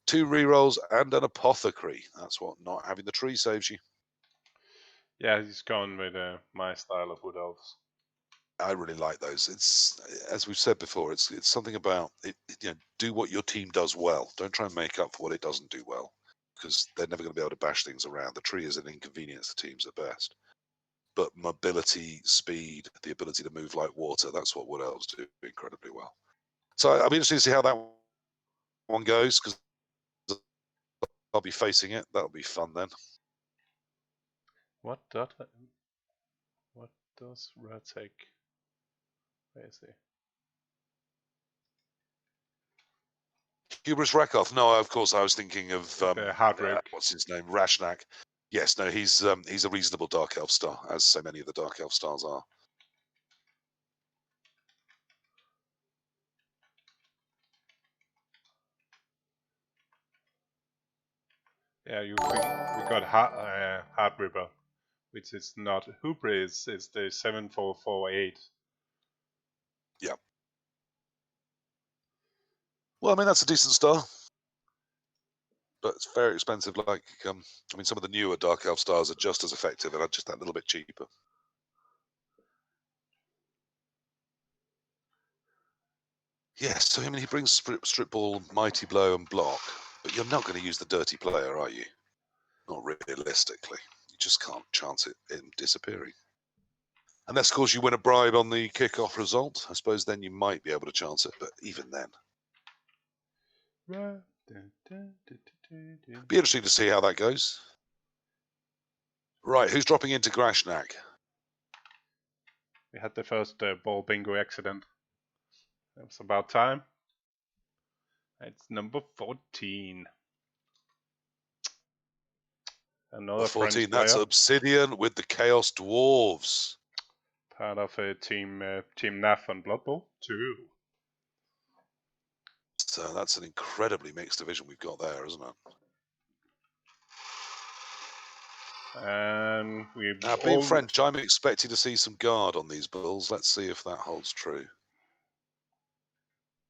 2 rerolls, and an apothecary. That's what not having the tree saves you. Yeah, he's gone with my style of Wood Elves. I really like those. It's, as we've said before, it's something about it. Do what your team does well. Don't try and make up for what it doesn't do well, because they're never going to be able to bash things around. The tree is an inconvenience to teams at best. But mobility, speed, the ability to move like water, that's what Wood Elves do incredibly well. So I'll be interested to see how that one goes, because I'll be facing it. That'll be fun then. What does Red take? Where is he? Hubris Rakoth. No, of course I was thinking of Hardrook. What's his name? Rashnak. Yes, no, he's a reasonable Dark Elf star, as so many of the Dark Elf stars are. Yeah, we got Hard Ripper, which is not Hubris. It's the 7448. Yeah. Well, I mean that's a decent star, but it's very expensive. Like, I mean, some of the newer Dark Elf stars are just as effective and are just that little bit cheaper. Yes, so I mean he brings strip ball, mighty blow, and block, but you're not going to use the dirty player, are you? Not realistically. You just can't chance it in disappearing. Unless, of course, you win a bribe on the kickoff result. I suppose then you might be able to chance it, but even then. Be interesting to see how that goes. Right, who's dropping into Grashnak? We had the first ball bingo accident. It was about time. It's number 14. Another 14, French that's player. Obsidian with the Chaos Dwarves. Part of a team NAF on Blood Bowl 2. So that's an incredibly mixed division we've got there, isn't it? And being French, I'm expecting to see some guard on these bulls. Let's see if that holds true.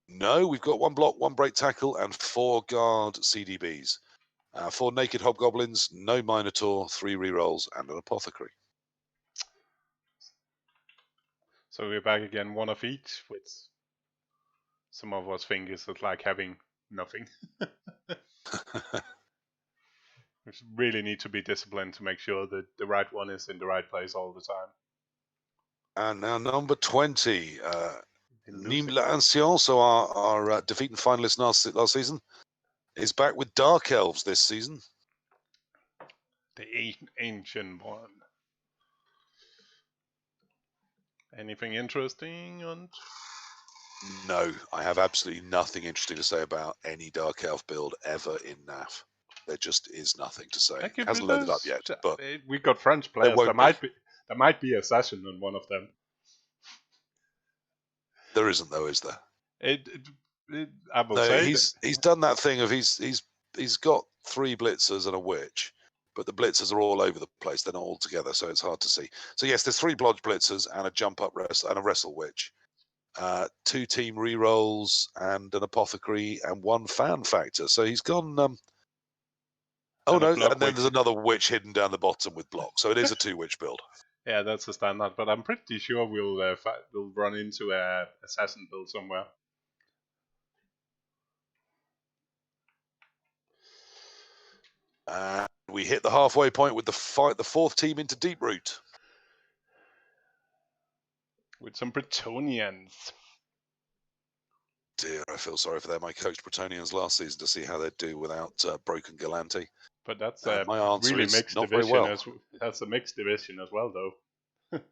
No, we've got 1 block, 1 break tackle, and 4 guard CDBs. 4 naked hobgoblins, no minotaur, 3 rerolls, and an apothecary. So we're back again, 1 of each, with some of us think it's like having nothing. We really need to be disciplined to make sure that the right one is in the right place all the time. And now number 20, Nîmes l'Ancien, so our defeating finalist last season, is back with Dark Elves this season. The ancient one. Anything interesting? No, I have absolutely nothing interesting to say about any Dark Elf build ever in NAF. There just is nothing to say. It hasn't loaded up yet, but we got French players. There might be assassin on one of them. There isn't, though, is there? I will say he's done that thing of he's got 3 blitzers and a witch, but the blitzers are all over the place. They're not all together, so it's hard to see. So yes, there's 3 blodge blitzers and a jump up and a wrestle witch, 2 team rerolls and an apothecary and 1 fan factor. So he's gone. Oh no, and then there's another witch hidden down the bottom with block. So it is a 2 witch build. Yeah, that's a standard, but I'm pretty sure we'll run into a assassin build somewhere. We hit the halfway point with the 4th team into Deep Root. With some Bretonians. Dear, I feel sorry for them. I coached Bretonians last season to see how they'd do without Broken Galante. But that's my answer really is mixed not division. Very well. That's a mixed division as well, though.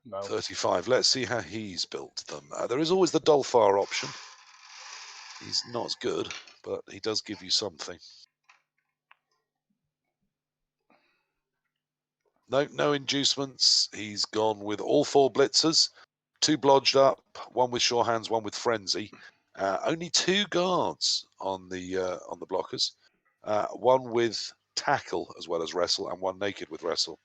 No. 35. Let's see how he's built them. There is always the Dolfar option. He's not as good, but he does give you something. No inducements. He's gone with all 4 blitzers, 2 blodged up, 1 with sure hands, 1 with frenzy. Only 2 guards on the blockers. 1 with tackle as well as wrestle, and 1 naked with wrestle.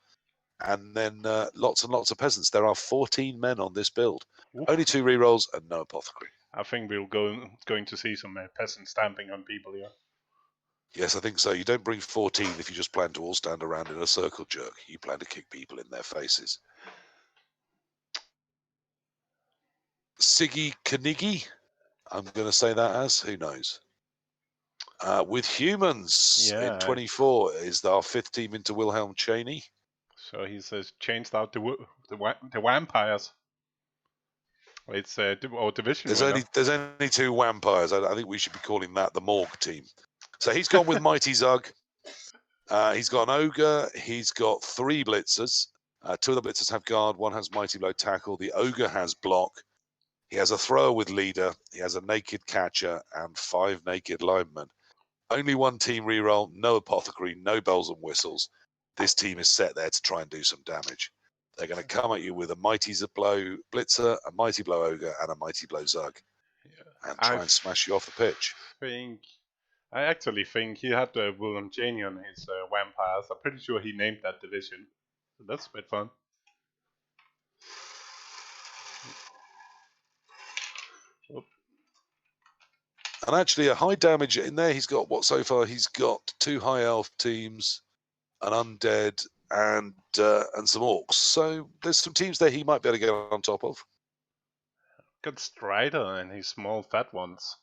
And then lots and lots of peasants. There are 14 men on this build. Oof. Only 2 rerolls and no apothecary. I think we're going to see some peasant stamping on people here. Yes, I think so. You don't bring 14 if you just plan to all stand around in a circle jerk. You plan to kick people in their faces. Siggy Kanigi, I'm going to say that as, who knows. With humans in 24 is our 5th team into Wilhelm Chaney. So he says changed out the vampires. It's our division winner. There's only 2 vampires. I think we should be calling that the Morgue team. So he's gone with Mighty Zug. He's got an Ogre. He's got 3 Blitzers. 2 of the Blitzers have guard. 1 has Mighty Blow tackle. The Ogre has block. He has a thrower with leader. He has a naked catcher and 5 naked linemen. Only 1 team reroll. No apothecary. No bells and whistles. This team is set there to try and do some damage. They're going to come at you with a Mighty Blow Blitzer, a Mighty Blow Ogre, and a Mighty Blow Zug. Yeah. And try and smash you off the pitch. I actually think he had William Janey on his vampires. I'm pretty sure he named that division. So that's a bit fun. Oop. And actually, a high damage in there. He's got what so far? He's got 2 high elf teams, an undead, and some orcs. So there's some teams there he might be able to get on top of. Got Strider and his small fat ones.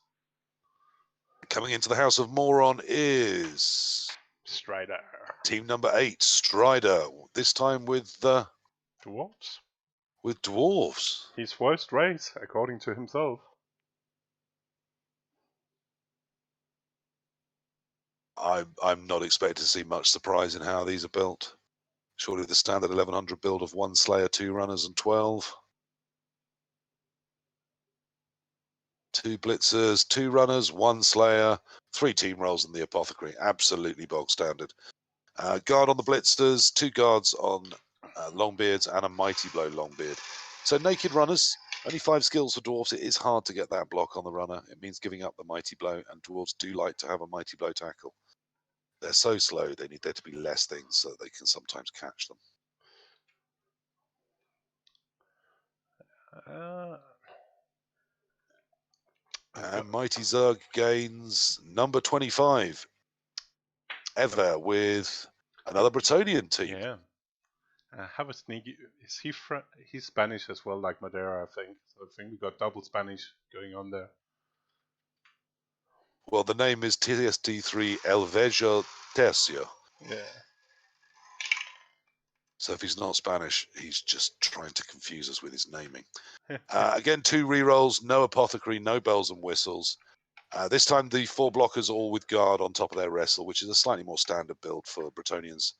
Coming into the House of Moron is Strider. Team number 8, Strider. This time with dwarves. With dwarves. His first race, according to himself. I'm not expecting to see much surprise in how these are built. Surely the standard 1100 build of 1 Slayer, 2 Runners, and 12. 2 Blitzers, 2 Runners, 1 Slayer, 3 team rolls in the Apothecary. Absolutely bog standard. Guard on the Blitzers, 2 guards on Longbeards, and a Mighty Blow Longbeard. So naked runners, only 5 skills for dwarves. It is hard to get that block on the runner. It means giving up the Mighty Blow, and dwarves do like to have a Mighty Blow tackle. They're so slow, they need there to be less things so that they can sometimes catch them. And Mighty Zug gains number 25. Ever with another Bretonian team. Yeah. I have a sneaky. Is he's Spanish as well, like Madeira, I think. So I think we got double Spanish going on there. Well, the name is TSD3 Elvejo Tercio. Yeah. So if he's not Spanish, he's just trying to confuse us with his naming. Again, 2 rerolls, no apothecary, no bells and whistles. This time the 4 blockers all with guard on top of their wrestle, which is a slightly more standard build for Bretonians.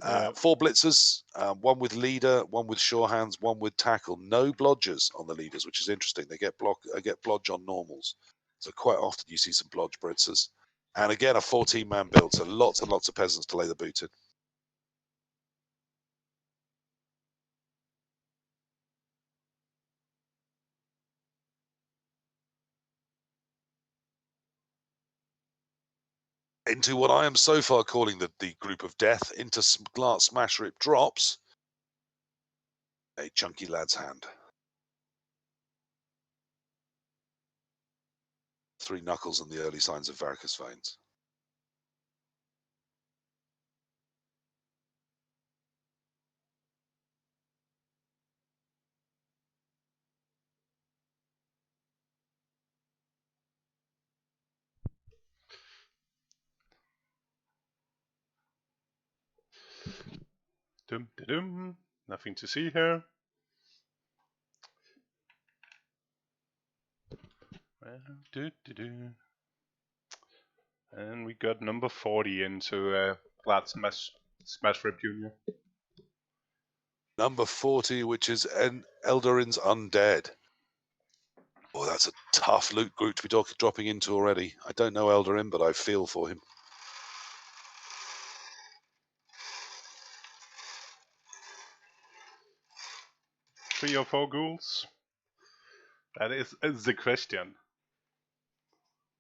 4 blitzers, 1 with leader, 1 with sure hands, 1 with tackle. No blodgers on the leaders, which is interesting. They get blodge on normals. So quite often you see some blodge blitzers. And again, a 14-man build, so lots and lots of peasants to lay the boot in. Into what I am so far calling the group of death, into Smash Rip drops a chunky lad's hand. 3 knuckles and the early signs of varicose veins. Dum-da-dum. Nothing to see here. And we got number 40 into Glad Smash Rip Jr. Number 40, which is Eldarin's Undead. Oh, that's a tough loot group to be dropping into already. I don't know Eldarin, but I feel for him. Three or 4 ghouls? That is the question.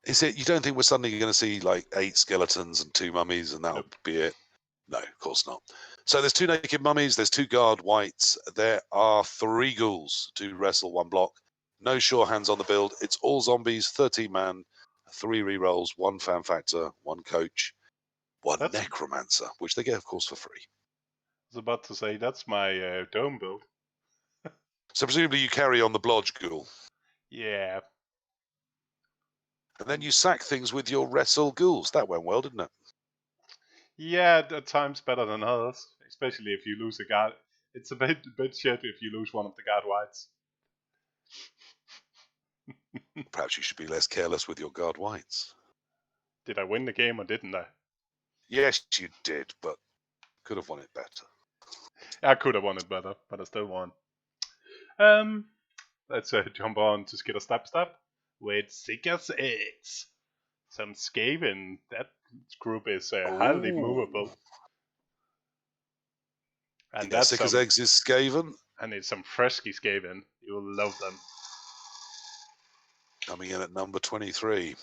Is it? You don't think we're suddenly going to see like 8 skeletons and 2 mummies and that'll be it? No, of course not. So there's 2 naked mummies, there's 2 guard whites, there are 3 ghouls, 2 wrestle, 1 block. No sure hands on the build. It's all zombies, 13 man, 3 rerolls, 1 fan factor, 1 coach, 1 necromancer, which they get, of course, for free. I was about to say, that's my dome build. So presumably you carry on the Blodge Ghoul. Yeah. And then you sack things with your Wrestle Ghouls. That went well, didn't it? Yeah, at times better than others, especially if you lose a guard. It's a bit shit if you lose one of the guard whites. Perhaps you should be less careless with your guard whites. Did I win the game or didn't I? Yes, you did, but could have won it better. I could have won it better, but I still won. Let's jump on to Skitter Stab with Seeker's Eggs. Some Skaven. That group is highly movable. And that's Seeker's Eggs is Skaven. And it's some fresky Skaven. You will love them. Coming in at number 23.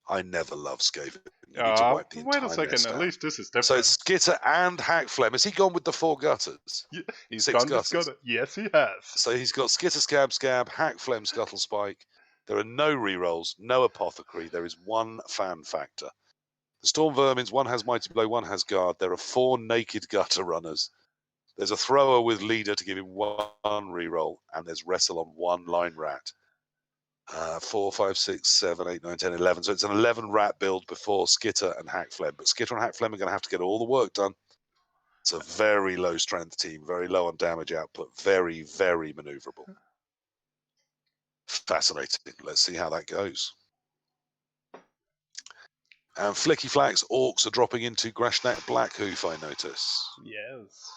I never love Skaven. You need to wipe the entire wait a second, at least this is different. So it's Skitter and Hackflem. Has he gone with the 4 gutters? Yeah, he's 6 gone gutters. Yes, he has. So he's got Skitter, Scab, Hackflem, Scuttle, Spike. There are no rerolls, no apothecary. There is 1 fan factor. The Storm Vermins, 1 has Mighty Blow, 1 has Guard. There are 4 naked gutter runners. There's a thrower with Leader to give him 1 reroll, and there's Wrestle on 1 line rat. 4, 5, 6, 7, 8, 9, 10, 11. So it's an 11 rat build before Skitter and Hackflem. But Skitter and Hackflem are going to have to get all the work done. It's a very low strength team, very low on damage output, very, very maneuverable. Fascinating. Let's see how that goes. And Flicky Flax Orcs are dropping into Grashnak Blackhoof, I notice. Yes.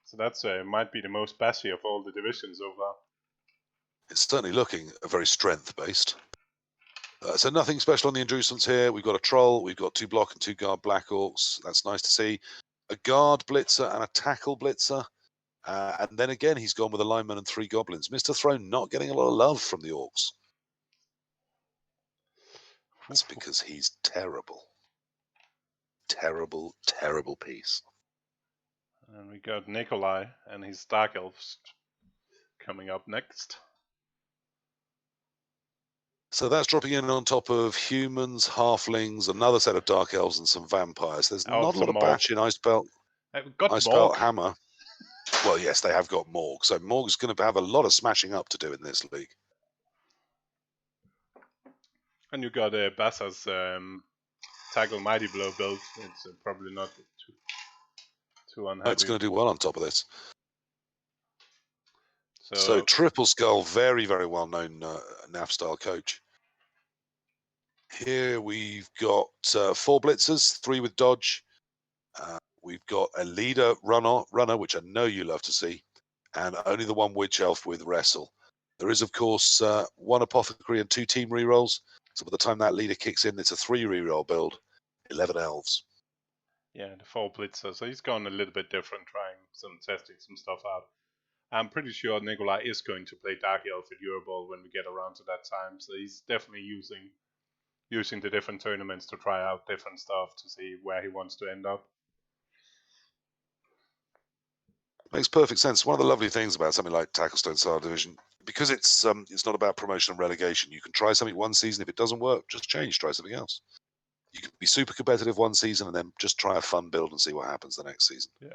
So that's might be the most bashy of all the divisions so far. It's certainly looking very strength-based. So nothing special on the inducements here. We've got a Troll, we've got 2 block and 2 guard Black Orcs. That's nice to see. A guard Blitzer and a tackle Blitzer. And then again, he's gone with a lineman and 3 goblins. Mr. Throne not getting a lot of love from the Orcs. That's because he's terrible. Terrible, terrible piece. And we got Nikolai and his Dark Elves coming up next. So that's dropping in on top of humans, halflings, another set of dark elves, and some vampires. There's not a lot of bash in Icebelt. Icebelt Hammer. Well, yes, they have got Morg. So Morg's going to have a lot of smashing up to do in this league. And you got Bassa's Tackle Mighty Blow build. It's probably not too unhappy. It's going to do well on top of this. So Triple Skull, very, very well-known NAF style coach. Here we've got 4 blitzers, 3 with dodge. We've got a leader runner, which I know you love to see, and only the 1 witch elf with wrestle. There is, of course, 1 apothecary and 2 team rerolls. So by the time that leader kicks in, it's a 3 reroll build. 11 elves. Yeah, the 4 blitzer. So he's gone a little bit different, testing some stuff out. I'm pretty sure Nikolai is going to play Dark Elf at Euroball when we get around to that time. So he's definitely using the different tournaments to try out different stuff to see where he wants to end up. Makes perfect sense. One of the lovely things about something like TakleZone Style Division, because it's not about promotion and relegation. You can try something one season. If it doesn't work, just change, try something else. You can be super competitive one season and then just try a fun build and see what happens the next season. Yeah.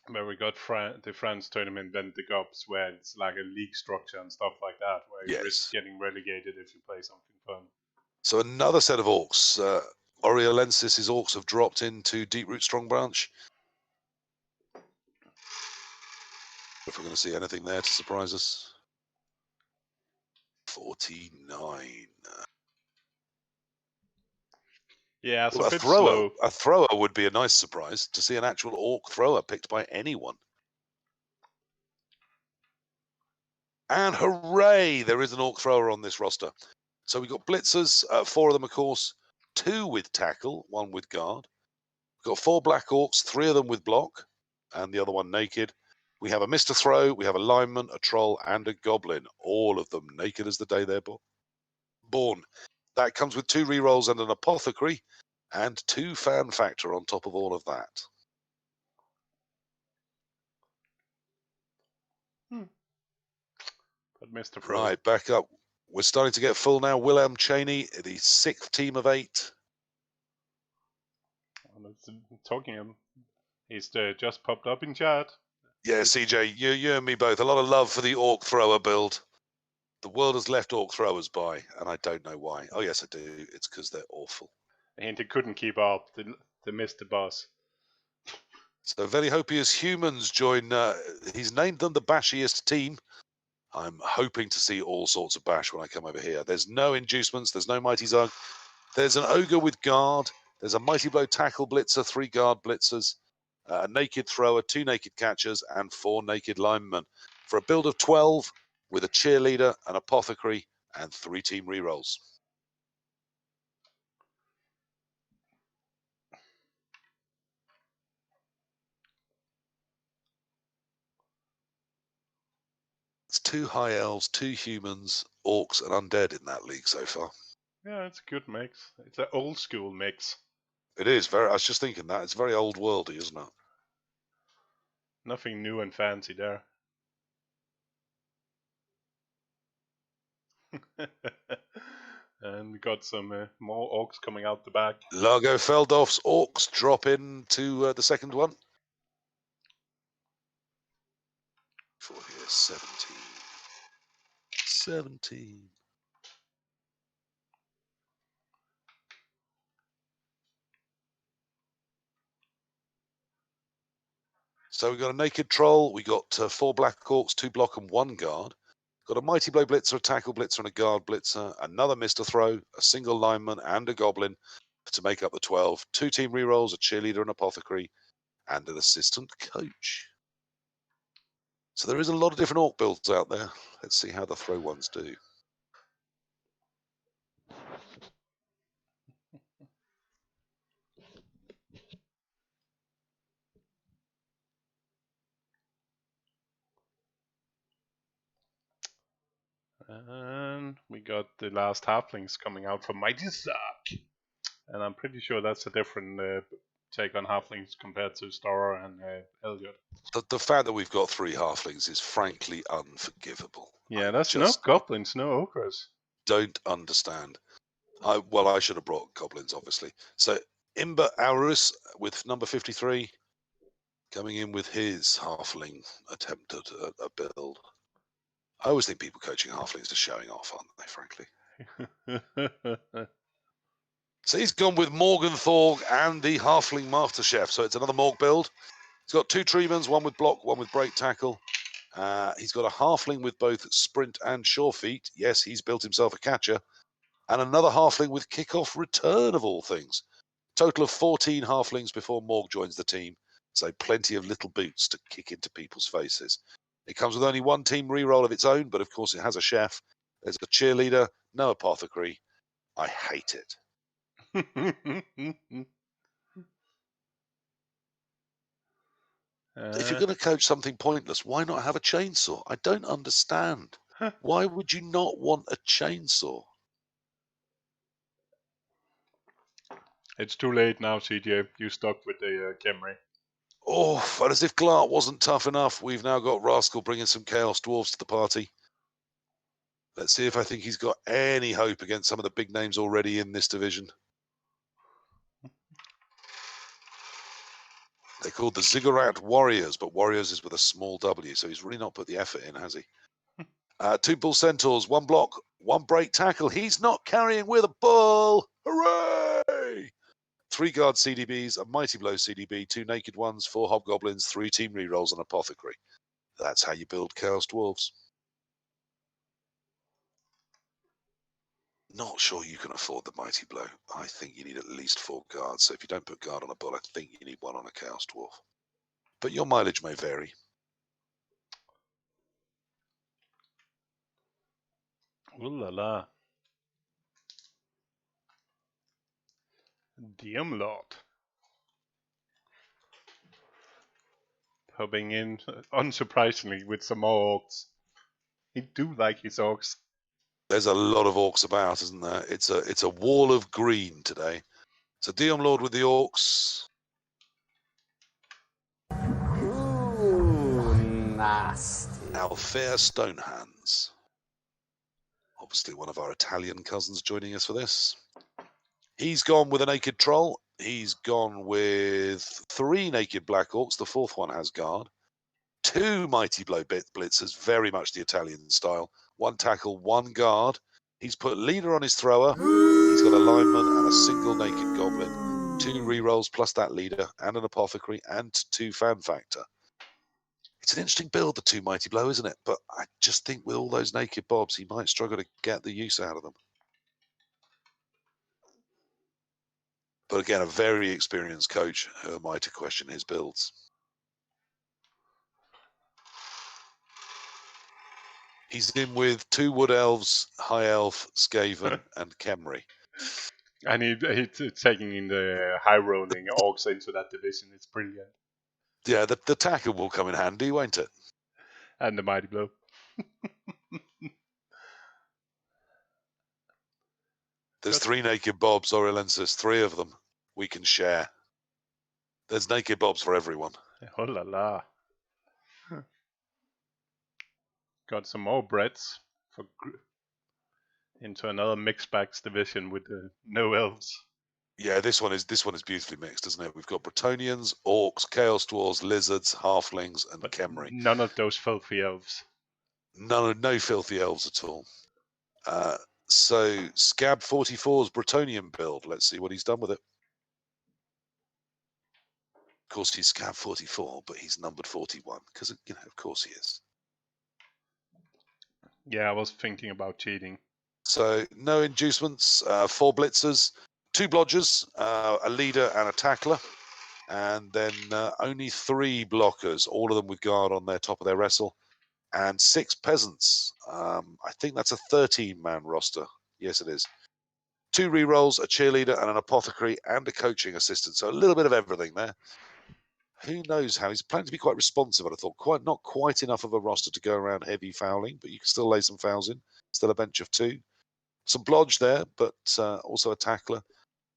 Where we got the France tournament, then the GOPS, where it's like a league structure and stuff like that, where you risk getting relegated if you play something fun. So another set of Orcs. Oriolensis' Orcs have dropped into Deeproot Strong Branch. If we're going to see anything there to surprise us. 49. Yeah, it's a bit slow. A thrower would be a nice surprise to see an actual Orc thrower picked by anyone. And hooray, there is an Orc thrower on this roster. So we've got blitzers, 4 of them, of course, 2 with tackle, 1 with guard. We've got 4 black Orcs, 3 of them with block, and the other 1 naked. We have a Mr. Throw, we have a lineman, a troll, and a goblin, all of them naked as the day they're born. That comes with 2 rerolls and an apothecary, and 2 fan factor on top of all of that. But Mr. Throw. Right, back up We're starting to get full now. Wilhelm Cheney, the 6th team of 8. Talking him. He's just popped up in chat. Yeah, CJ, you and me both. A lot of love for the Orc Thrower build. The world has left Orc Throwers by, and I don't know why. Oh, yes, I do. It's because they're awful. And they couldn't keep up. They missed the bus. So very hope his humans join. He's named them the bashiest team. I'm hoping to see all sorts of bash when I come over here. There's no inducements. There's no Mighty Zug. There's an Ogre with guard. There's a Mighty Blow tackle blitzer, 3 guard blitzers, a naked thrower, 2 naked catchers, and 4 naked linemen. For a build of 12 with a cheerleader, an apothecary, and 3 team rerolls. It's 2 high elves, 2 humans, orcs, and undead in that league so far. Yeah, it's a good mix. It's an old school mix. It is very. I was just thinking that it's very old worldy, isn't it? Nothing new and fancy there. And we got some more orcs coming out the back. Largo Feldorf's orcs drop into the second one. For here, 17. 17. So we've got a naked troll. We got 4 black orcs, 2 block and 1 guard. Got a Mighty Blow blitzer, a tackle blitzer, and a guard blitzer. Another Mr. Throw, a single lineman, and a goblin to make up the 12. 2 team rerolls, a cheerleader, an apothecary, and an assistant coach. So there is a lot of different orc builds out there. Let's see how the throw ones do. And we got the last halflings coming out from Mighty Zug. And I'm pretty sure that's a different take on halflings compared to Storer and Elliot. The fact that we've got 3 halflings is frankly unforgivable. Yeah, that's no goblins, no ogres. Don't understand. I should have brought goblins, obviously. So Imber Aurus with number 53 coming in with his halfling attempt at a build. I always think people coaching halflings are showing off, aren't they, frankly? So he's gone with Morgan Thorg and the halfling master chef. So it's another Morg build. He's got 2 Treemans, 1 with block, 1 with break tackle. He's got a halfling with both sprint and sure feet. Yes, he's built himself a catcher. And another halfling with kickoff return of all things. Total of 14 halflings before Morg joins the team. So plenty of little boots to kick into people's faces. It comes with only 1 team reroll of its own, but of course it has a chef. There's a cheerleader, no apothecary. I hate it. If you're going to coach something pointless, why not have a chainsaw? I don't understand. Why would you not want a chainsaw? It's too late now, CJ. You stuck with the Khemri. Oh, but as if Glart wasn't tough enough, we've now got Rascal bringing some Chaos Dwarves to the party. Let's see if I think he's got any hope against some of the big names already in this division. They're called the Ziggurat Warriors, but Warriors is with a small W, so he's really not put the effort in, has he? 2 Bull Centaurs, 1 block, 1 break tackle. He's not carrying with a bull. Hooray! 3 guard CDBs, a Mighty Blow CDB, 2 naked ones, 4 hobgoblins, 3 team rerolls, and apothecary. That's how you build Chaos Dwarves. Not sure you can afford the Mighty Blow. I think you need at least 4 guards. So if you don't put guard on a bull, I think you need 1 on a Chaos Dwarf. But your mileage may vary. Ooh la la. DM Lord. Popping in, unsurprisingly, with some more orcs. He do like his orcs. There's a lot of orcs about, isn't there? It's a wall of green today. So DM Lord with the orcs. Ooh, nasty. Alfair Stonehands. Obviously, one of our Italian cousins joining us for this. He's gone with a naked troll. He's gone with 3 naked Black Orcs. The 4th one has guard. 2 Mighty Blow Blitzers, very much the Italian style. 1 tackle, 1 guard. He's put leader on his thrower. He's got a lineman and a single naked goblin. 2 rerolls plus that leader and an apothecary and 2 fan factor. It's an interesting build, the 2 Mighty Blow, isn't it? But I just think with all those naked bobs, he might struggle to get the use out of them. But again, a very experienced coach. Who am I to question his builds? He's in with 2 Wood Elves, High Elf, Skaven, and Khemri. And he's taking in the high rolling orcs into that division. It's brilliant. Yeah, the tackle will come in handy, won't it? And the Mighty Blow. There's 3 naked bobs, Aurelensis, 3 of them we can share. There's naked bobs for everyone. Oh la la. Got some more breads into another mixed bags division with no elves. Yeah, this one is beautifully mixed, isn't it? We've got Bretonnians, Orcs, Chaos Dwarves, Lizards, Halflings, and Khemri. None of those filthy elves. No filthy elves at all. So Scab 44's Bretonnian build. Let's see what he's done with it. Of course, he's Scab 44, but he's numbered 41 because, of course he is. Yeah, I was thinking about cheating. So no inducements, 4 blitzers, 2 blodgers, a leader and a tackler, and then only 3 blockers, all of them with guard on their top of their wrestle, and 6 peasants. I think that's a 13-man roster. Yes, it is. 2 rerolls, a cheerleader, and an apothecary, and a coaching assistant. So a little bit of everything there. Who knows how he's planning to be quite responsive? I thought not quite enough of a roster to go around heavy fouling, but you can still lay some fouls in. Still a bench of 2. Some blodge there, but also a tackler.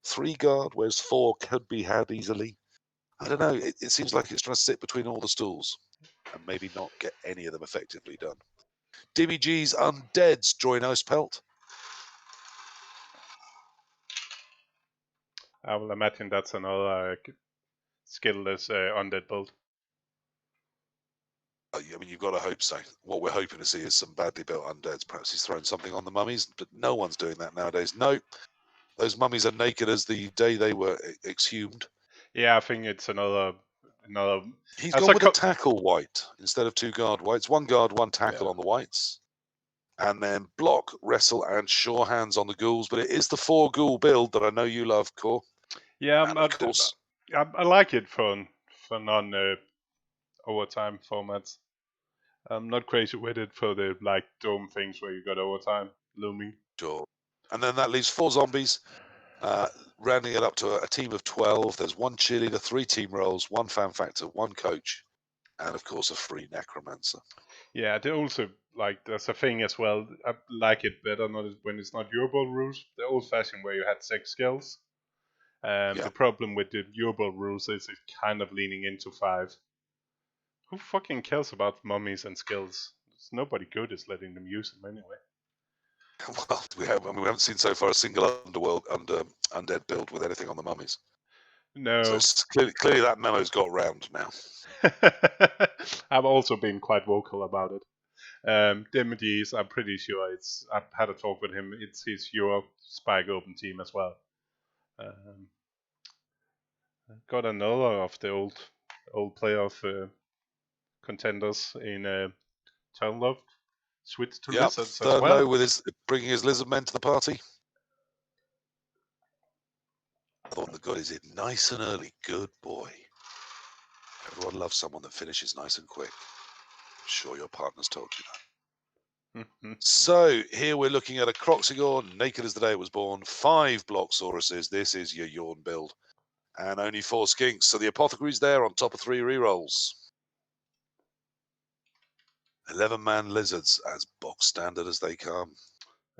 3 guard, whereas 4 could be had easily. I don't know. It seems like it's trying to sit between all the stools and maybe not get any of them effectively done. Dimmy G's Undeads join Ostpelt. I will imagine that's another skillless undead build. I mean, you've got to hope so. What we're hoping to see is some badly built undeads. Perhaps he's thrown something on the mummies, but no one's doing that nowadays. No, those mummies are naked as the day they were exhumed. Yeah, I think it's another. He's gone with a tackle white instead of 2 guard whites. 1 guard, 1 tackle on the whites. And then block, wrestle, and sure hands on the ghouls. But it is the 4 ghoul build that I know you love, Core. Yeah, of course. I like it for non overtime formats. I'm not crazy with it for the dome things where you got overtime looming. Sure. And then that leaves 4 zombies, rounding it up to a team of 12. There's 1 cheerleader, 3 team roles, 1 fan factor, 1 coach, and of course a free necromancer. Yeah, they also there's a thing as well. I like it better when it's not Euroball rules. The old-fashioned where you had 6 skills. The problem with the Euroball rules is it's kind of leaning into 5. Who fucking cares about mummies and skills? There's nobody good is letting them use them anyway. Well, we haven't seen so far a single undead build with anything on the mummies. No. So clearly that memo's got round now. I've also been quite vocal about it. Demides, I'm pretty sure I've had a talk with him. It's his Euro Spike Open team as well. Got another of the old playoff contenders in Townloft. Switched to Lizards as well. With bringing his lizard men to the party. The one that got his in nice and early. Good boy. Everyone loves someone that finishes nice and quick. I'm sure your partner's told you that. So here we're looking at a Croxigor, naked as the day it was born. 5 Bloxauruses. This is your Yawn build. And only 4 skinks. So the apothecary's there on top of 3 rerolls. 11-man lizards, as box standard as they come.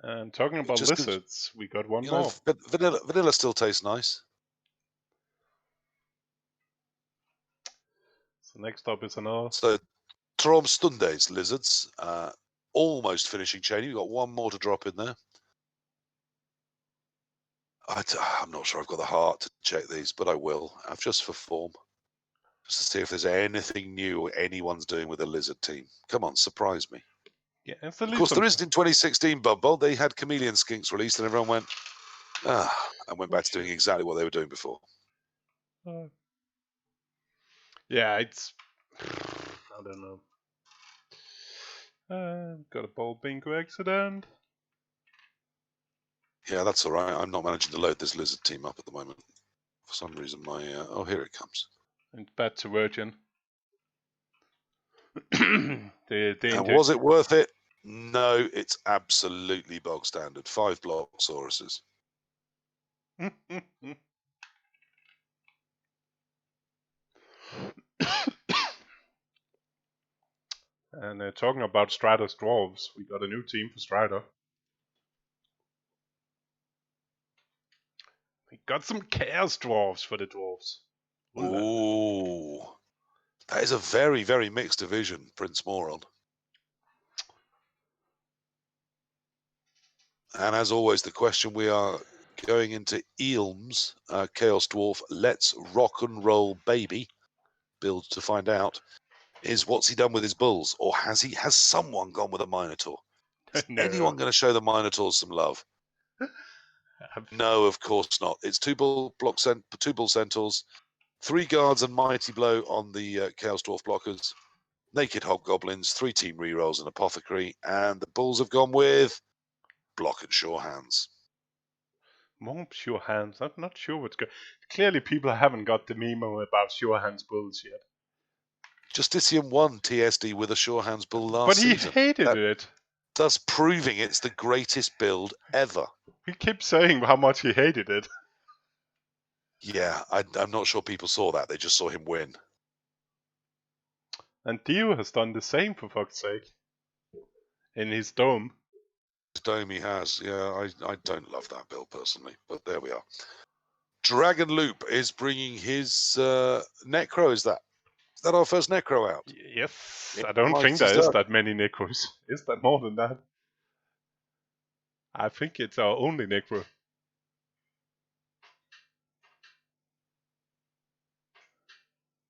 And talking about lizards, we got one more. Vanilla still tastes nice. So next up is another. So Trom Stundes lizards. almost finishing chain. You've got one more to drop in there. I'm not sure I've got the heart to check these, but I will. Just for form. Just to see if there's anything new anyone's doing with the Lizard team. Come on, surprise me. Yeah, of course, there is in 2016 Bud Bowl. They had Chameleon Skinks released, and everyone went, and went back to doing exactly what they were doing before. Yeah, it's I don't know. Got a bold bingo accident. Yeah, that's all right. I'm not managing to load this Lizard team up at the moment. For some reason, my oh, here it comes. And back to Virgin. And was it worth it? No, it's absolutely bog standard. 5 Bloxauruses. And talking about Strider's Dwarves, we got a new team for Strider. We got some Chaos Dwarves for the Dwarves. Ooh. That is a very, very mixed division, Prince Moron. And as always, the question we are going into Eelm's Chaos Dwarf Let's Rock and Roll Baby build to find out is what's he done with his bulls, or has someone gone with a Minotaur? Is anyone going to show the Minotaurs some love? No, of course not. It's two bull centaurs, 3 guards and mighty blow on the Chaos Dwarf blockers, naked hobgoblins, 3 team rerolls and apothecary, and the bulls have gone with block and sure hands. More sure hands. I'm not sure what's good. Clearly, people haven't got the memo about sure hands bulls yet. Justician won TSD with a sure hands bull last season. But he hated it. Thus proving it's the greatest build ever. He keeps saying how much he hated it. Yeah, I'm not sure people saw that. They just saw him win. And Dio has done the same, for fuck's sake. In his dome. His dome he has. Yeah, I don't love that build personally, but there we are. Dragon Loop is bringing his Necro. Is that our first Necro out? Yes. I don't think there is that many Necros. Is that more than that? I think it's our only Necro.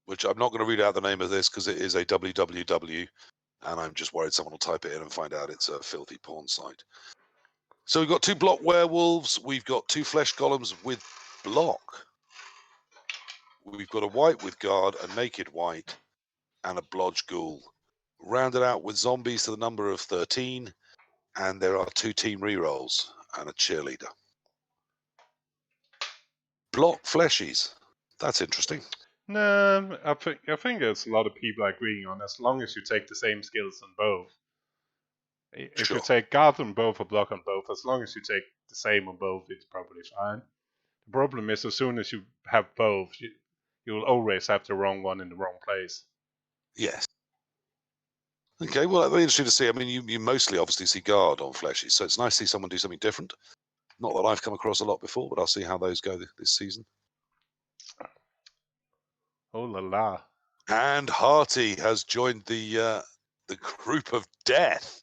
Which I'm not going to read out the name of this because it is a www, and I'm just worried someone will type it in and find out it's a filthy porn site. So we've got 2 block werewolves. We've got 2 flesh golems with block. We've got a white with guard, a naked white, and a blodge ghoul. Rounded out with zombies to the number of 13, and there are 2 team rerolls and a cheerleader. Block fleshies. That's interesting. No, I think there's a lot of people agreeing on as long as you take the same skills on both. If you take guard on both or block on both, as long as you take the same on both, it's probably fine. The problem is as soon as you have both, you'll always have the wrong one in the wrong place. Yes. Okay, well, that'll be interesting to see. I mean, you mostly obviously see guard on fleshies, so it's nice to see someone do something different. Not that I've come across a lot before, but I'll see how those go this season. Oh la la. And Harty has joined the group of death.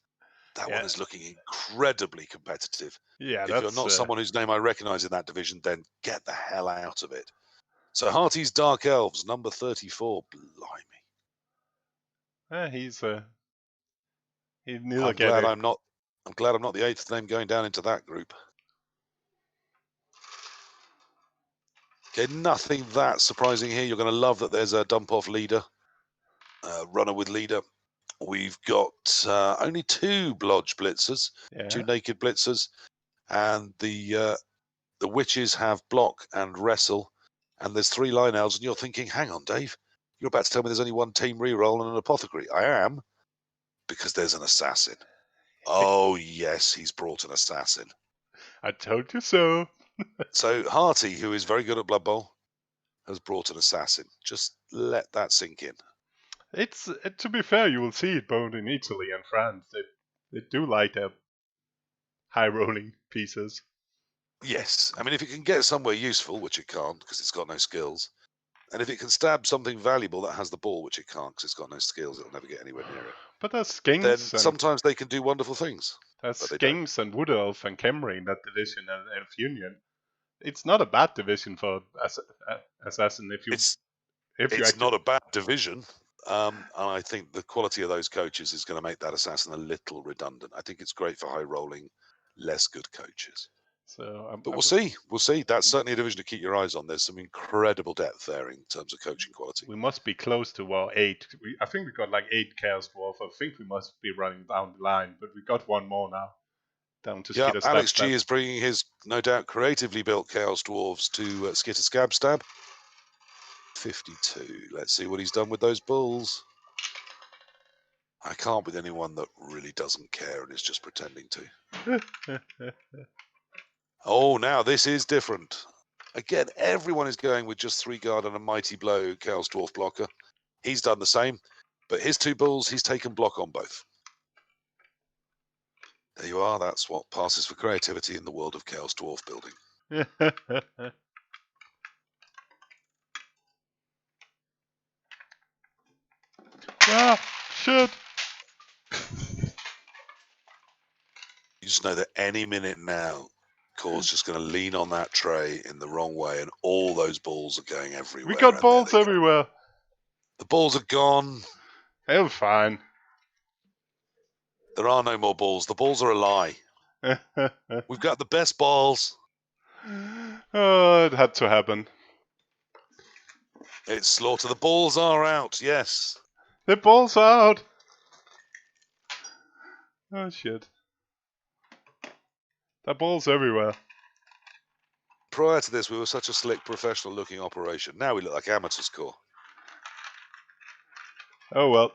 That one is looking incredibly competitive. Yeah, if you're not someone whose name I recognise in that division, then get the hell out of it. So Harty's Dark Elves, number 34. Blimey. He's I'm glad I'm not the 8th name going down into that group. Okay, nothing that surprising here. You're going to love that there's a dump off leader, runner with leader. We've got only 2 blodge blitzers, 2 naked blitzers, and the witches have block and wrestle, and there's 3 line elves, and you're thinking, hang on, Dave, you're about to tell me there's only 1 team reroll and an apothecary. I am, because there's an assassin. Oh yes, he's brought an assassin. I told you so. So Harty, who is very good at Blood Bowl, has brought an assassin. Just let that sink in. It's to be fair, you will see it both in Italy and France. They do like their high rolling pieces. Yes, I mean if it can get somewhere useful, which it can't because it's got no skills, And if it can stab something valuable that has the ball, which it can't because it's got no skills, it'll never get anywhere near it. But there's Then Skinks and sometimes they can do wonderful things. there's But they don't. Skinks and Wood Elf and Khemri in that division and Elf Union. It's not a bad division for Assassin It's not a bad division. And I think the quality of those coaches is going to make that Assassin a little redundant. I think it's great for high rolling, less good coaches. But we'll see. We'll see. That's certainly a division to keep your eyes on. There's some incredible depth there in terms of coaching quality. We must be close to 8. I think we got like 8 Chaos Dwarf. I think we must be running down the line, but we got one more now. Down to Skitter Alex Stab G is bringing his, no doubt, creatively built Chaos Dwarves to Skitter Scab Stab. 52. Let's see what he's done with those bulls. I can't with anyone that really doesn't care and is just pretending to. Oh, now this is different. Again, everyone is going with just 3 guard and a Mighty Blow Chaos Dwarf blocker. He's done the same, but his 2 bulls, he's taken block on both. There you are. That's what passes for creativity in the world of Chaos Dwarf building. Ah, shit. You just know that any minute now, Core's just going to lean on that tray in the wrong way, and all those balls are going everywhere. We got balls everywhere. The balls are gone. They're fine. There are no more balls. The balls are a lie. We've got the best balls. Oh, it had to happen. It's slaughter. The balls are out, yes. The balls are out. Oh, shit. The balls everywhere. Prior to this, we were such a slick, professional-looking operation. Now we look like amateurs, Core. Oh, well.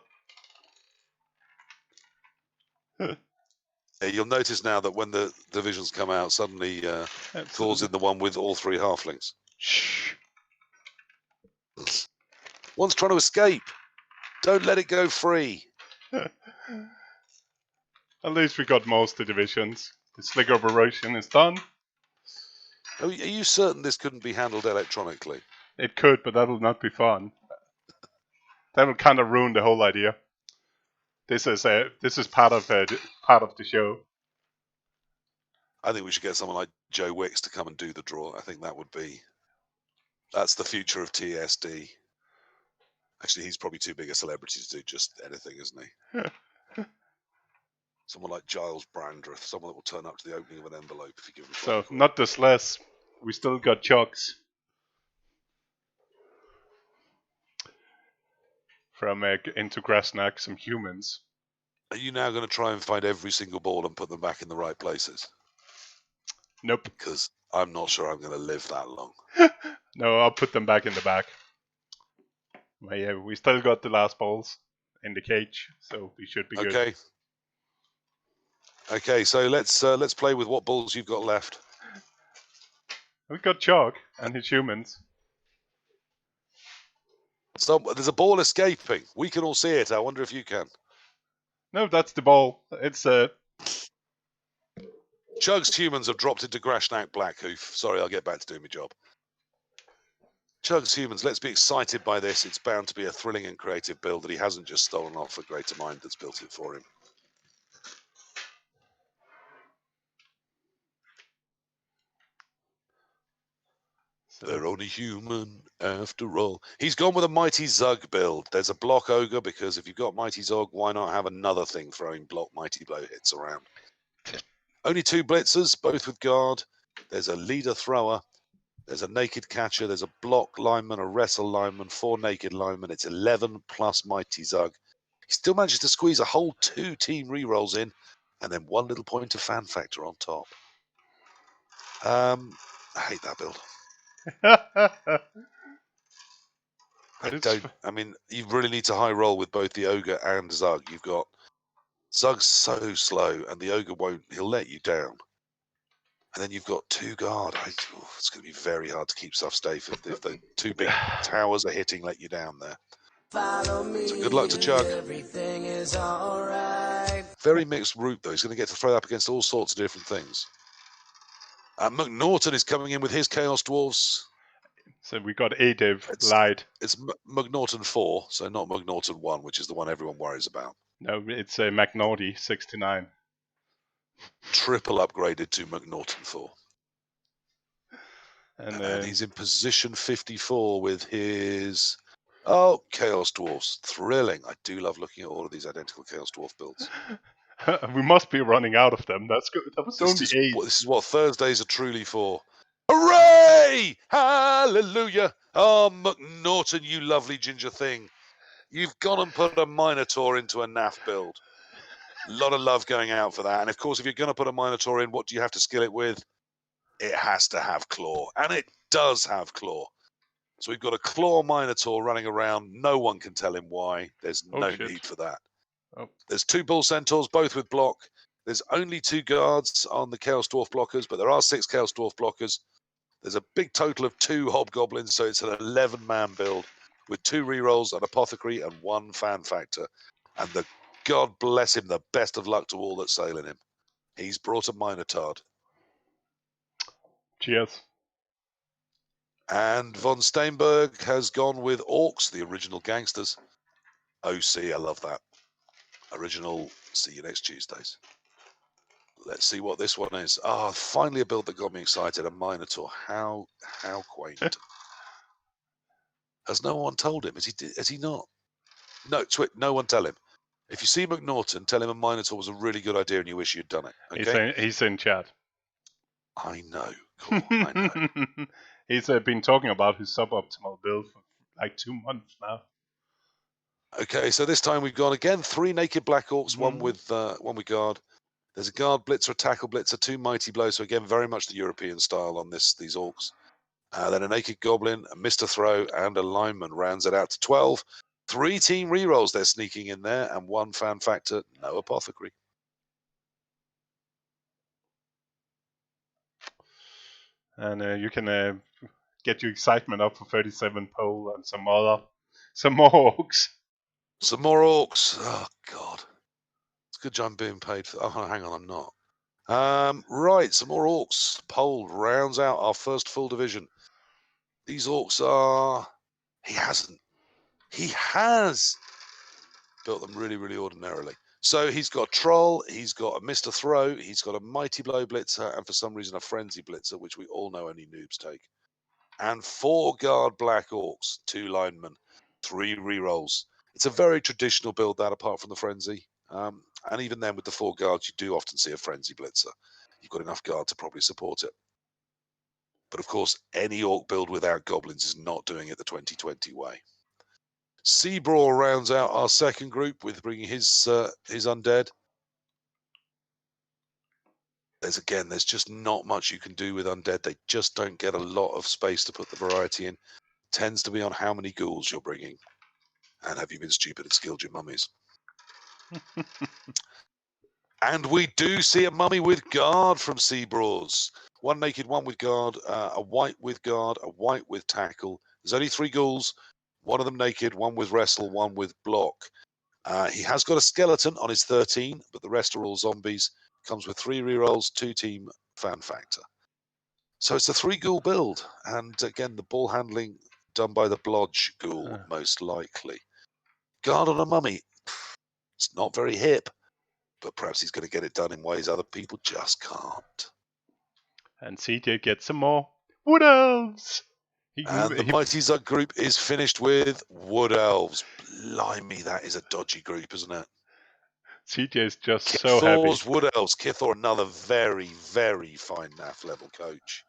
You'll notice now that when the divisions come out, suddenly Core's in the one with all 3 halflings. Shh. One's trying to escape. Don't let it go free. At least we got most of the divisions. The slick operation is done. Are you certain this couldn't be handled electronically? It could, but that'll not be fun. That'll kind of ruin the whole idea. This is part of the show. I think we should get someone like Joe Wicks to come and do the draw. I think that's the future of TSD. Actually, he's probably too big a celebrity to do just anything, isn't he? Someone like Giles Brandreth, someone that will turn up to the opening of an envelope if you give him. So not this less. We still got chucks from into Grasnak, some humans. Are you now going to try and find every single ball and put them back in the right places? Nope. Because I'm not sure I'm going to live that long. No, I'll put them back in the back. But yeah, we still got the last balls in the cage, so we should be good. Okay, so let's play with what balls you've got left. We got Chalk and his humans. So there's a ball escaping. We can all see it. I wonder if you can. No, that's the ball. It's Chug's humans have dropped into Grashnak Blackhoof. Sorry, I'll get back to doing my job. Chug's humans, let's be excited by this. It's bound to be a thrilling and creative build that he hasn't just stolen off a greater mind that's built it for him. They're only human after all. He's gone with a Mighty Zug build. There's a block ogre because if you've got Mighty Zog, why not have another thing throwing block Mighty Blow hits around? Only 2 blitzers, both with guard. There's a leader thrower. There's a naked catcher. There's a block lineman, a wrestle lineman, 4 naked linemen. It's 11 plus Mighty Zug. He still manages to squeeze a whole 2 team rerolls in and then 1 little point of fan factor on top. I hate that build. I mean, you really need to high roll with both the ogre and Zug. You've got Zug's so slow, and the ogre won't. He'll let you down. And then you've got 2 guard. It's going to be very hard to keep stuff safe if the 2 big towers are hitting, let you down there. So good luck to Chug. Everything is all right. Very mixed route though. He's going to get to throw up against all sorts of different things. McNaughton is coming in with his Chaos Dwarves. So we got ADIV light. It's McNaughton 4, so not McNaughton 1, which is the one everyone worries about. No, it's a McNaughty 69. Triple upgraded to McNaughton 4. And he's in position 54 with his... Oh, Chaos Dwarfs. Thrilling. I do love looking at all of these identical Chaos Dwarf builds. We must be running out of them. That's good. That was only 8. This is what Thursdays are truly for. Hooray! Hallelujah! Oh, McNaughton, you lovely ginger thing. You've gone and put a Minotaur into a NAF build. A lot of love going out for that. And of course, if you're going to put a Minotaur in, what do you have to skill it with? It has to have Claw. And it does have Claw. So we've got a Claw Minotaur running around. No one can tell him why. There's no need for that. Oh. There's 2 Bull Centaurs, both with block. There's only 2 guards on the Chaos Dwarf blockers, but there are 6 Chaos Dwarf blockers. There's a big total of 2 Hobgoblins, so it's an 11-man build with 2 rerolls, an Apothecary, and 1 Fan Factor. And God bless him, the best of luck to all that sail in him. He's brought a Minotaur. Cheers. And von Steinberg has gone with Orcs, the original gangsters. OC, I love that. Original, see you next Tuesdays. Let's see what this one is. Finally a build that got me excited. A Minotaur. How quaint. Has no one told him? Has he not? No, no one tell him. If you see McNaughton, tell him a Minotaur was a really good idea and you wish you'd done it. Okay? He's in chat. I know. Cool, I know. He's been talking about his suboptimal build for like 2 months now. Okay, so this time we've gone again 3 naked Black Orcs, one with guard. There's a guard blitzer, a tackle blitzer, 2 mighty blows. So again, very much the European style on these Orcs. Then a naked goblin, a Mr. Throw, and a lineman rounds it out to 12. 3 team rerolls they're sneaking in there, and 1 fan factor, no apothecary. And you can get your excitement up for 37 pole and some more orcs. Some more orcs. Oh God, it's a good job I'm being paid for. Oh, hang on, I'm not. Right, some more orcs. Pole rounds out our first full division. These orcs are. He has built them really, really ordinarily. So he's got a troll, he's got a Mr. Throw, he's got a mighty blow blitzer, and for some reason a frenzy blitzer, which we all know only noobs take. And 4 guard black orcs, 2 linemen, 3 rerolls. It's a very traditional build, that, apart from the frenzy. And even then, with the 4 guards, you do often see a frenzy blitzer. You've got enough guard to probably support it. But of course, any orc build without goblins is not doing it the 2020 way. Seabrawl rounds out our second group with bringing his undead. There's just not much you can do with undead. They just don't get a lot of space to put the variety in. Tends to be on how many ghouls you're bringing. And have you been stupid and skilled your mummies? And we do see a mummy with guard from Seabrawls. 1 naked, 1 with guard, a white with guard, a white with tackle. There's only 3 ghouls. 1 of them naked, 1 with wrestle, 1 with block. He has got a skeleton on his 13, but the rest are all zombies. Comes with 3 rerolls, 2 team fan factor. So it's a 3 ghoul build. And again, the ball handling done by the blodge ghoul, most likely. Guard on a mummy. It's not very hip, but perhaps he's going to get it done in ways other people just can't. And CJ gets some more wood elves. The Mighty Zug group is finished with Wood Elves. Blimey, that is a dodgy group, isn't it? CJ is just so happy. Kithor's Wood Elves. Kithor, another very, very fine NAF level coach.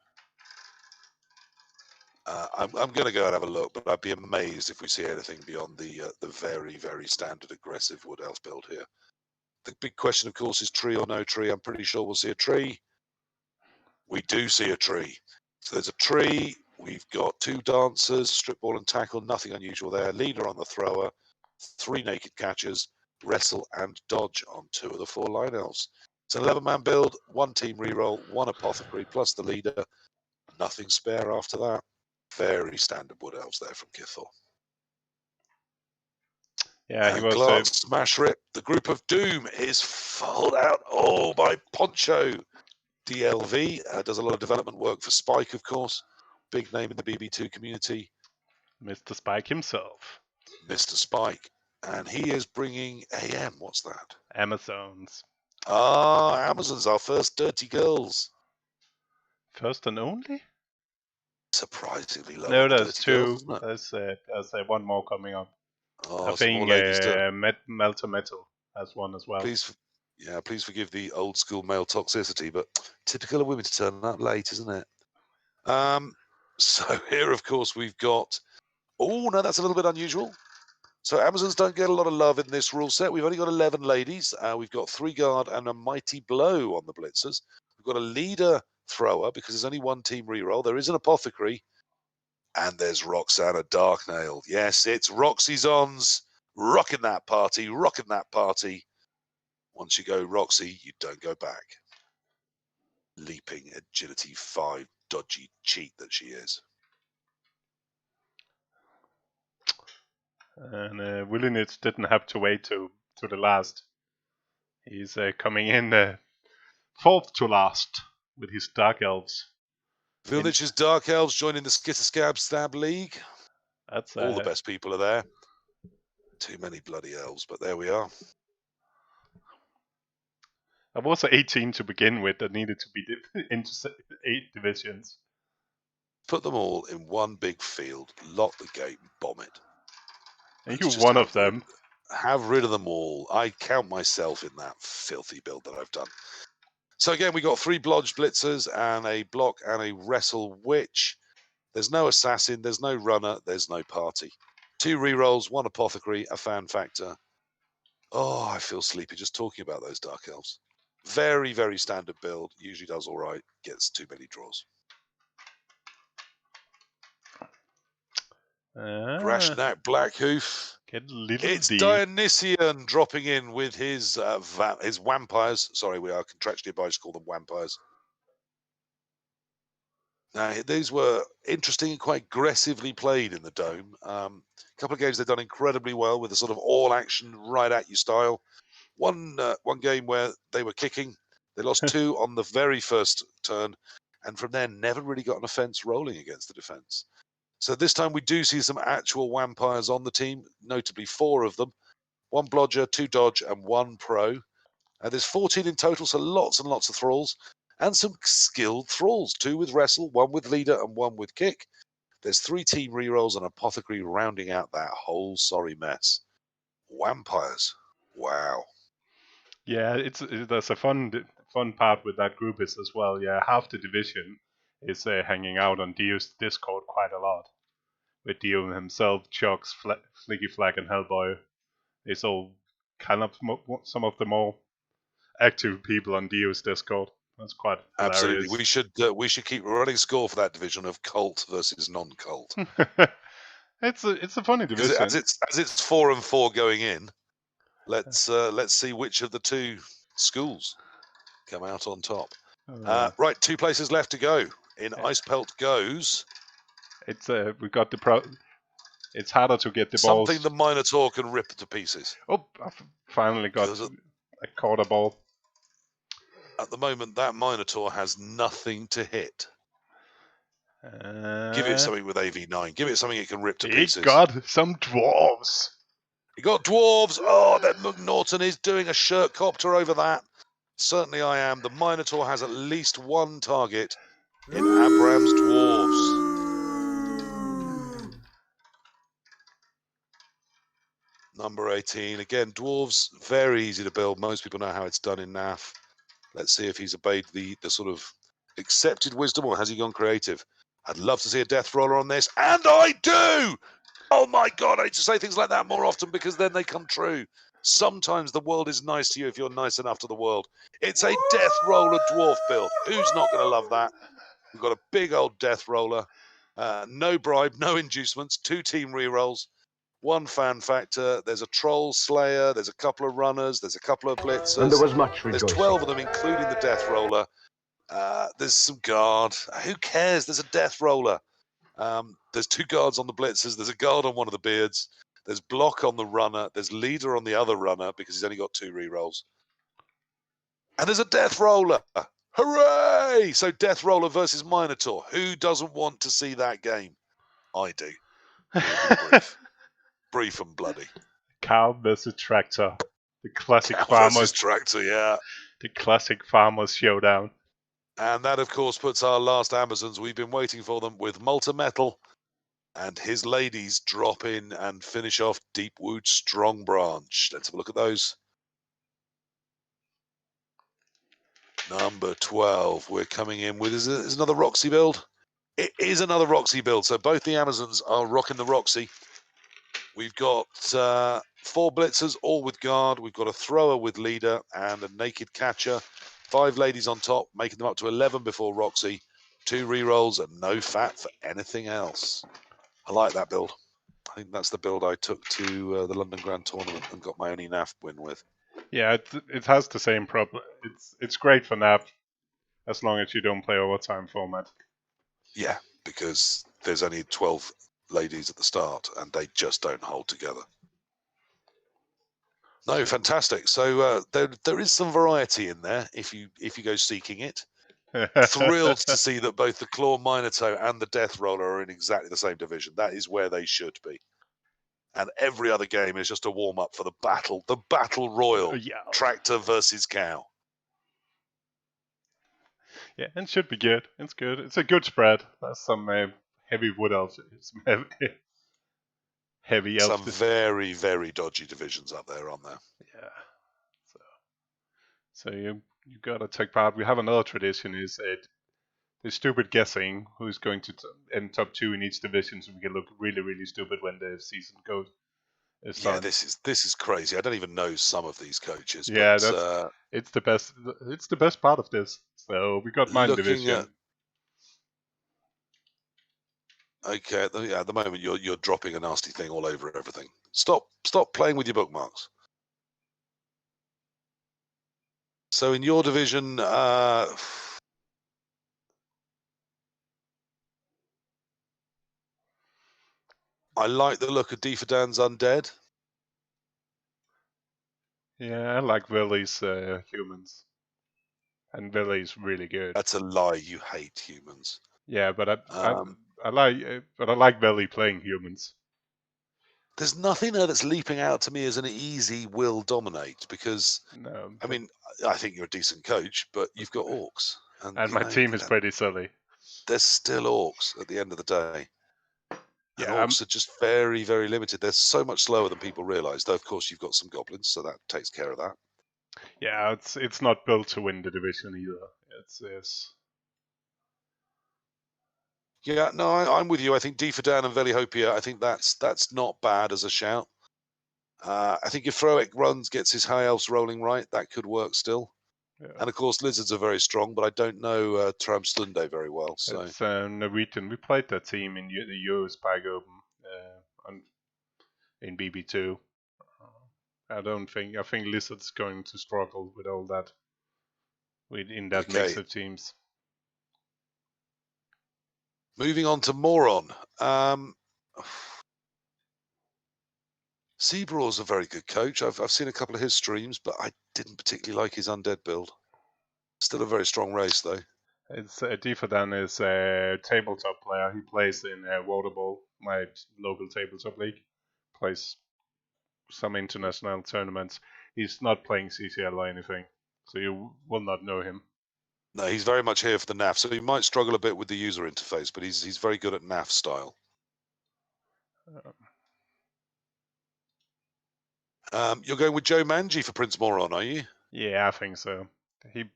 I'm going to go and have a look, but I'd be amazed if we see anything beyond the very, very standard aggressive Wood Elf build here. The big question, of course, is tree or no tree. I'm pretty sure we'll see a tree. We do see a tree. So there's a tree. We've got 2 dancers, strip ball and tackle, nothing unusual there. Leader on the thrower, 3 naked catchers, wrestle and dodge on 2 of the 4 line elves. It's an 11-man build, 1 team reroll, 1 apothecary, plus the leader. Nothing spare after that. Very standard Wood Elves there from Kithor. Yeah, he was Glass Smash Rip. The group of doom is followed out by Poncho. DLV does a lot of development work for Spike, of course. big name in the BB2 community, Mr. Spike himself. Mr. Spike. And he is bringing AM. What's that? Amazons. Ah, Amazons, our first dirty girls. First and only? Surprisingly low. No, on the there's dirty two. girls, There's one more coming up. oh, I some more think ladies do. Melter Metal has one as well. Please forgive the old school male toxicity, but typical of women to turn up late, isn't it? So here, of course, we've got. Oh no, that's a little bit unusual. So Amazons don't get a lot of love in this rule set. We've only got 11 ladies. We've got 3 guard and a mighty blow on the blitzers. We've got a leader thrower because there's only one team reroll. There is an apothecary, and there's Roxana Darknail. Yes, it's Roxy's ons. Rocking that party, rocking that party. Once you go Roxy, you don't go back. Leaping agility 5 dodgy cheat that she is. And Willinich didn't have to wait to the last. He's coming in fourth to last with his Dark Elves. Vilnich's Dark Elves joining the Skitter Scab Stab League. That's all the best people are there. Too many bloody elves, but there we are. I was 18 to begin with that needed to be into 8 divisions. Put them all in one big field, lock the gate, bomb it. And you're one of them. Have rid of them all. I count myself in that filthy build that I've done. So again, we got 3 Blodge Blitzers and a Block and a Wrestle Witch. There's no Assassin, there's no Runner, there's no Party. 2 rerolls, 1 Apothecary, a Fan Factor. Oh, I feel sleepy just talking about those Dark Elves. Very, very standard build. Usually does all right. Gets too many draws. Grashnak Blackhoof. It's Dionysian dropping in with his vampires. Sorry, we are contractually obliged to call them vampires. Now, these were interesting and quite aggressively played in the Dome. A couple of games they've done incredibly well with a sort of all-action, right-at-you style. One game where they were kicking. They lost 2 on the very first turn, and from there never really got an offense rolling against the defense. So this time we do see some actual vampires on the team, notably 4 of them. 1 Blodger, 2 Dodge, and 1 Pro. There's 14 in total, so lots and lots of thralls. And some skilled thralls, 2 with Wrestle, 1 with Leader, and 1 with Kick. There's 3 team rerolls and Apothecary rounding out that whole sorry mess. Vampires. Wow. Yeah, there's a fun part with that group is as well. Yeah, half the division is hanging out on Dio's Discord quite a lot. With Dio himself, Chucks, Flicky Flag, and Hellboy. It's all kind of some of the more active people on Dio's Discord. That's quite hilarious. Absolutely. We should keep running score for that division of cult versus non-cult. It's a funny division. As it's 4 and 4 going in. Let's see which of the 2 schools come out on top. Right, 2 places left to go. In Ice Pelt goes. It's we got the It's harder to get the balls. Something the Minotaur can rip to pieces. Oh, I finally got a quarter ball. At the moment, that Minotaur has nothing to hit. Give it something with AV9. Give it something it can rip to pieces. It got some dwarves. He got dwarves. Oh, that McNaughton is doing a shirt copter over that. Certainly I am. The Minotaur has at least 1 target in Abram's dwarves. Number 18. Again, dwarves, very easy to build. Most people know how it's done in NAF. Let's see if he's obeyed the sort of accepted wisdom, or has he gone creative? I'd love to see a death roller on this, and I do! Oh my God, I need to say things like that more often because then they come true. Sometimes the world is nice to you if you're nice enough to the world. It's a death roller dwarf build. Who's not going to love that? We've got a big old death roller. No bribe, no inducements, 2 team rerolls, 1 fan factor. There's a troll slayer. There's a couple of runners. There's a couple of blitzers. And there was much rejoicing. There's 12 of them, including the death roller. There's some guard. Who cares? There's a death roller. There's 2 guards on the blitzers. There's a guard on one of the beards. There's block on the runner. There's leader on the other runner because he's only got 2 rerolls. And there's a death roller. Hooray! So Death Roller versus Minotaur. Who doesn't want to see that game? I do. It'll be brief. Brief and bloody. Cow versus tractor. The classic Cow farmers. versus tractor, yeah. The classic farmers showdown. And that, of course, puts our last Amazons. We've been waiting for them with Malta Metal and his ladies drop in and finish off Deepwood Strong Branch. Let's have a look at those. Number 12, we're coming in with, is another Roxy build? It is another Roxy build. So both the Amazons are rocking the Roxy. We've got 4 blitzers, all with guard. We've got a thrower with leader and a naked catcher. 5 ladies on top, making them up to 11 before Roxy. 2 rerolls and no fat for anything else. I like that build. I think that's the build I took to the London Grand Tournament and got my only NAF win with. Yeah, it has the same problem. It's great for NAF as long as you don't play overtime format. Yeah, because there's only 12 ladies at the start and they just don't hold together. No, fantastic. So there is some variety in there if you go seeking it. Thrilled to see that both the Claw Minotaur and the Death Roller are in exactly the same division. That is where they should be. And every other game is just a warm-up for the battle royal, Yeah. tractor versus cow. Yeah, and should be good. It's good. It's a good spread. There's some heavy wood elves. Some heavy elves. Some very, very dodgy divisions up there, aren't there? Yeah. So you gotta take part. We have another tradition: is the stupid guessing who's going to end top 2 in each division, so we can look really, really stupid when the season goes. Yeah, this is crazy. I don't even know some of these coaches. Yeah, but, it's the best. It's the best part of this. So we got mine division. Okay, at the moment you're dropping a nasty thing all over everything. Stop playing with your bookmarks. So in your division, I like the look of Difadan's Undead. Yeah, I like Willie's humans. And Willie's really good. That's a lie. You hate humans. Yeah, but I like Willie playing humans. There's nothing there that's leaping out to me as an easy will dominate because I mean I think you're a decent coach, but you've got orcs, and my team is pretty silly. They're still orcs at the end of the day. And Yeah, orcs are just very, very limited. They're so much slower than people realise. Though, of course, you've got some goblins, so that takes care of that. Yeah, it's not built to win the division either. It's Yeah, no, I'm with you. I think Difadan and Velihopia, I think that's not bad as a shout. I think if Froic runs, gets his high elves rolling right, that could work still. Yeah. And of course, lizards are very strong, but I don't know Tramstunde very well. So it's Norwegian. We played that team in the Euros Pag Open in BB2. I think Lizard's going to struggle with all that. In that mix of teams. Moving on to Moron. Seabraw's a very good coach. I've seen a couple of his streams, but I didn't particularly like his undead build. Still a very strong race, though. It's Difadan is a tabletop player. He plays in Waterball, my local tabletop league. Plays some international tournaments. He's not playing CCL or anything, so you will not know him. No, he's very much here for the NAF, so he might struggle a bit with the user interface, but he's very good at NAF style. You're going with Joe Manji for Prince Moron, are you? Yeah, I think so. He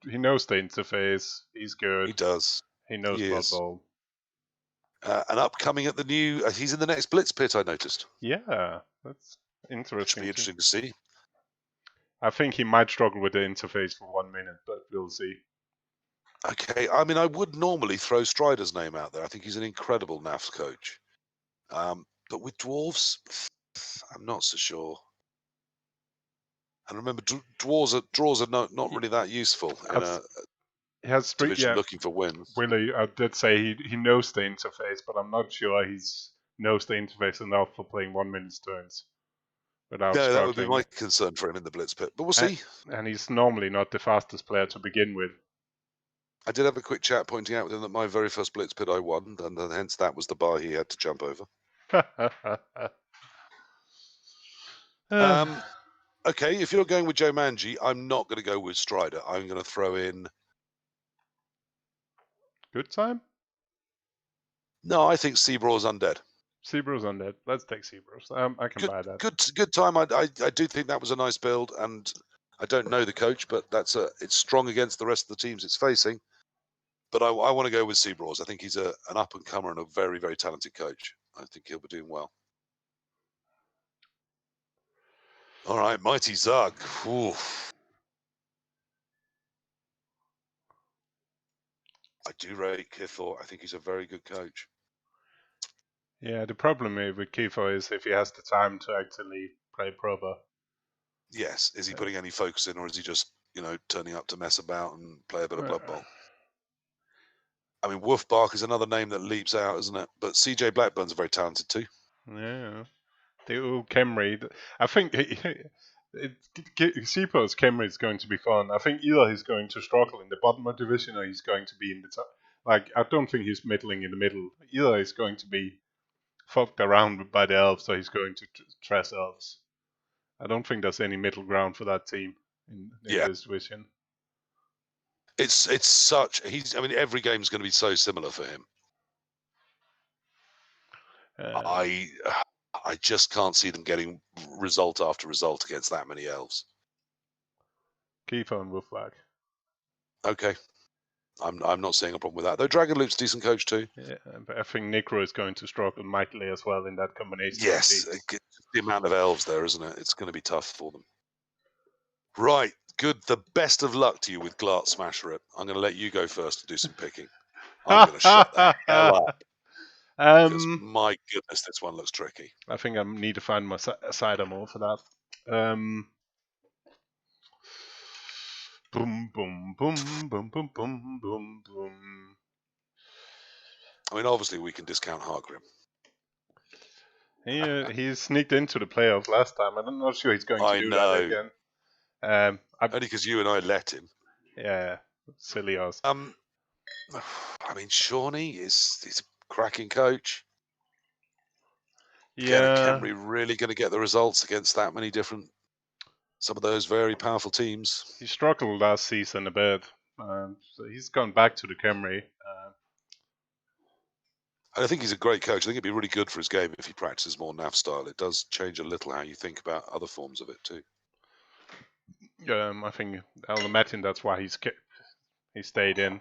knows the interface. He's good. He does. He knows Blood Bowl. And upcoming at the new, he's in the next Blitz pit, I noticed. Yeah, that's interesting. Which would be interesting to see. I think he might struggle with the interface for 1 minute, but we'll see. Okay, I mean, I would normally throw Strider's name out there. I think he's an incredible NAF coach. But with dwarves, I'm not so sure. And remember, draws are not really that useful in a division looking for wins. Willie, I did say he knows the interface, but I'm not sure he knows the interface enough for playing 1 minute turns. without No, that would be struggling. my concern for him in the blitz pit. But we'll see. And he's normally not the fastest player to begin with. I did have a quick chat pointing out with him that my very first blitz pit I won, and hence that was the bar he had to jump over. Okay, if you're going with Joe Manji, I'm not going to go with Strider. I'm going to throw in... Good time? No, I think Seabraw's undead. Seabraw's undead. Let's take Seabraw's. I can buy that. Good time. I do think that was a nice build, and I don't know the coach, but it's strong against the rest of the teams it's facing. But I want to go with Seabraw's. I think he's an up-and-comer and a very, very talented coach. I think he'll be doing well. All right, Mighty Zug. Ooh. I do rate Kithor. I think he's a very good coach. Yeah, the problem with Kiefer is if he has the time to actually play proper. Yes. Is he putting any focus in, or is he just, turning up to mess about and play a bit of Blood Bowl? I mean, Wolf Bark is another name that leaps out, isn't it? But CJ Blackburn's very talented too. Yeah. The old Camry. I think Seaport's Camry is going to be fun. I think either he's going to struggle in the bottom of the division or he's going to be in the top. Like, I don't think he's middling in the middle. Either he's going to be fucked around by the elves or he's going to trash elves. I don't think there's any middle ground for that team in this division. It's every game's going to be so similar for him. I just can't see them getting result after result against that many elves. Kiefer and Wolflag. Okay. I'm not seeing a problem with that. Though Dragonloop's a decent coach too. Yeah, but I think Necro is going to struggle mightily as well in that combination. Yes, the amount of elves there, isn't it? It's going to be tough for them. Right, good. The best of luck to you with Glart Smasher It. I'm going to let you go first to do some picking. I'm going to shut the hell up. Because my goodness, this one looks tricky. I think I need to find my side ammo for that. Boom, boom, boom, boom, boom, boom, boom, boom. I mean, obviously, we can discount Hargrim. He sneaked into the playoffs last time. I'm not sure he's going to do that again. Only because you and I let him. Yeah, silly us. I mean, Shawnee he's a cracking coach. Yeah. Again, Camry really going to get the results against that many different, some of those very powerful teams. He struggled last season a bit. So he's gone back to the Camry. I think he's a great coach. I think it'd be really good for his game if he practices more NAF style. It does change a little how you think about other forms of it too. I think Elmatin, that's why he stayed in.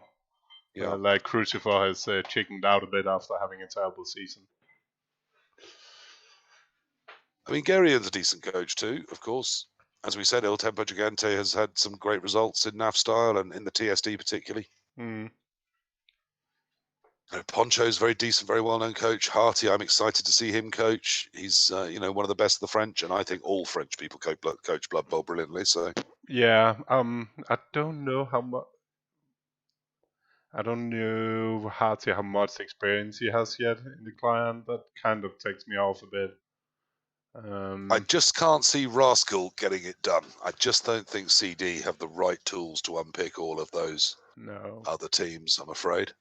Yeah. Like Crucifer has chickened out a bit after having a terrible season. I mean, Garian's a decent coach too, of course. As we said, Il Tempo Gigante has had some great results in NAF style and in the TSD particularly. Poncho's very decent, very well-known coach. Harty, I'm excited to see him coach. He's, one of the best of the French, and I think all French people coach Blood Bowl brilliantly. So yeah, I don't know how much. I don't know Harty how much experience he has yet in the client. That kind of takes me off a bit. I just can't see Rascal getting it done. I just don't think CD have the right tools to unpick all of those other teams, I'm afraid.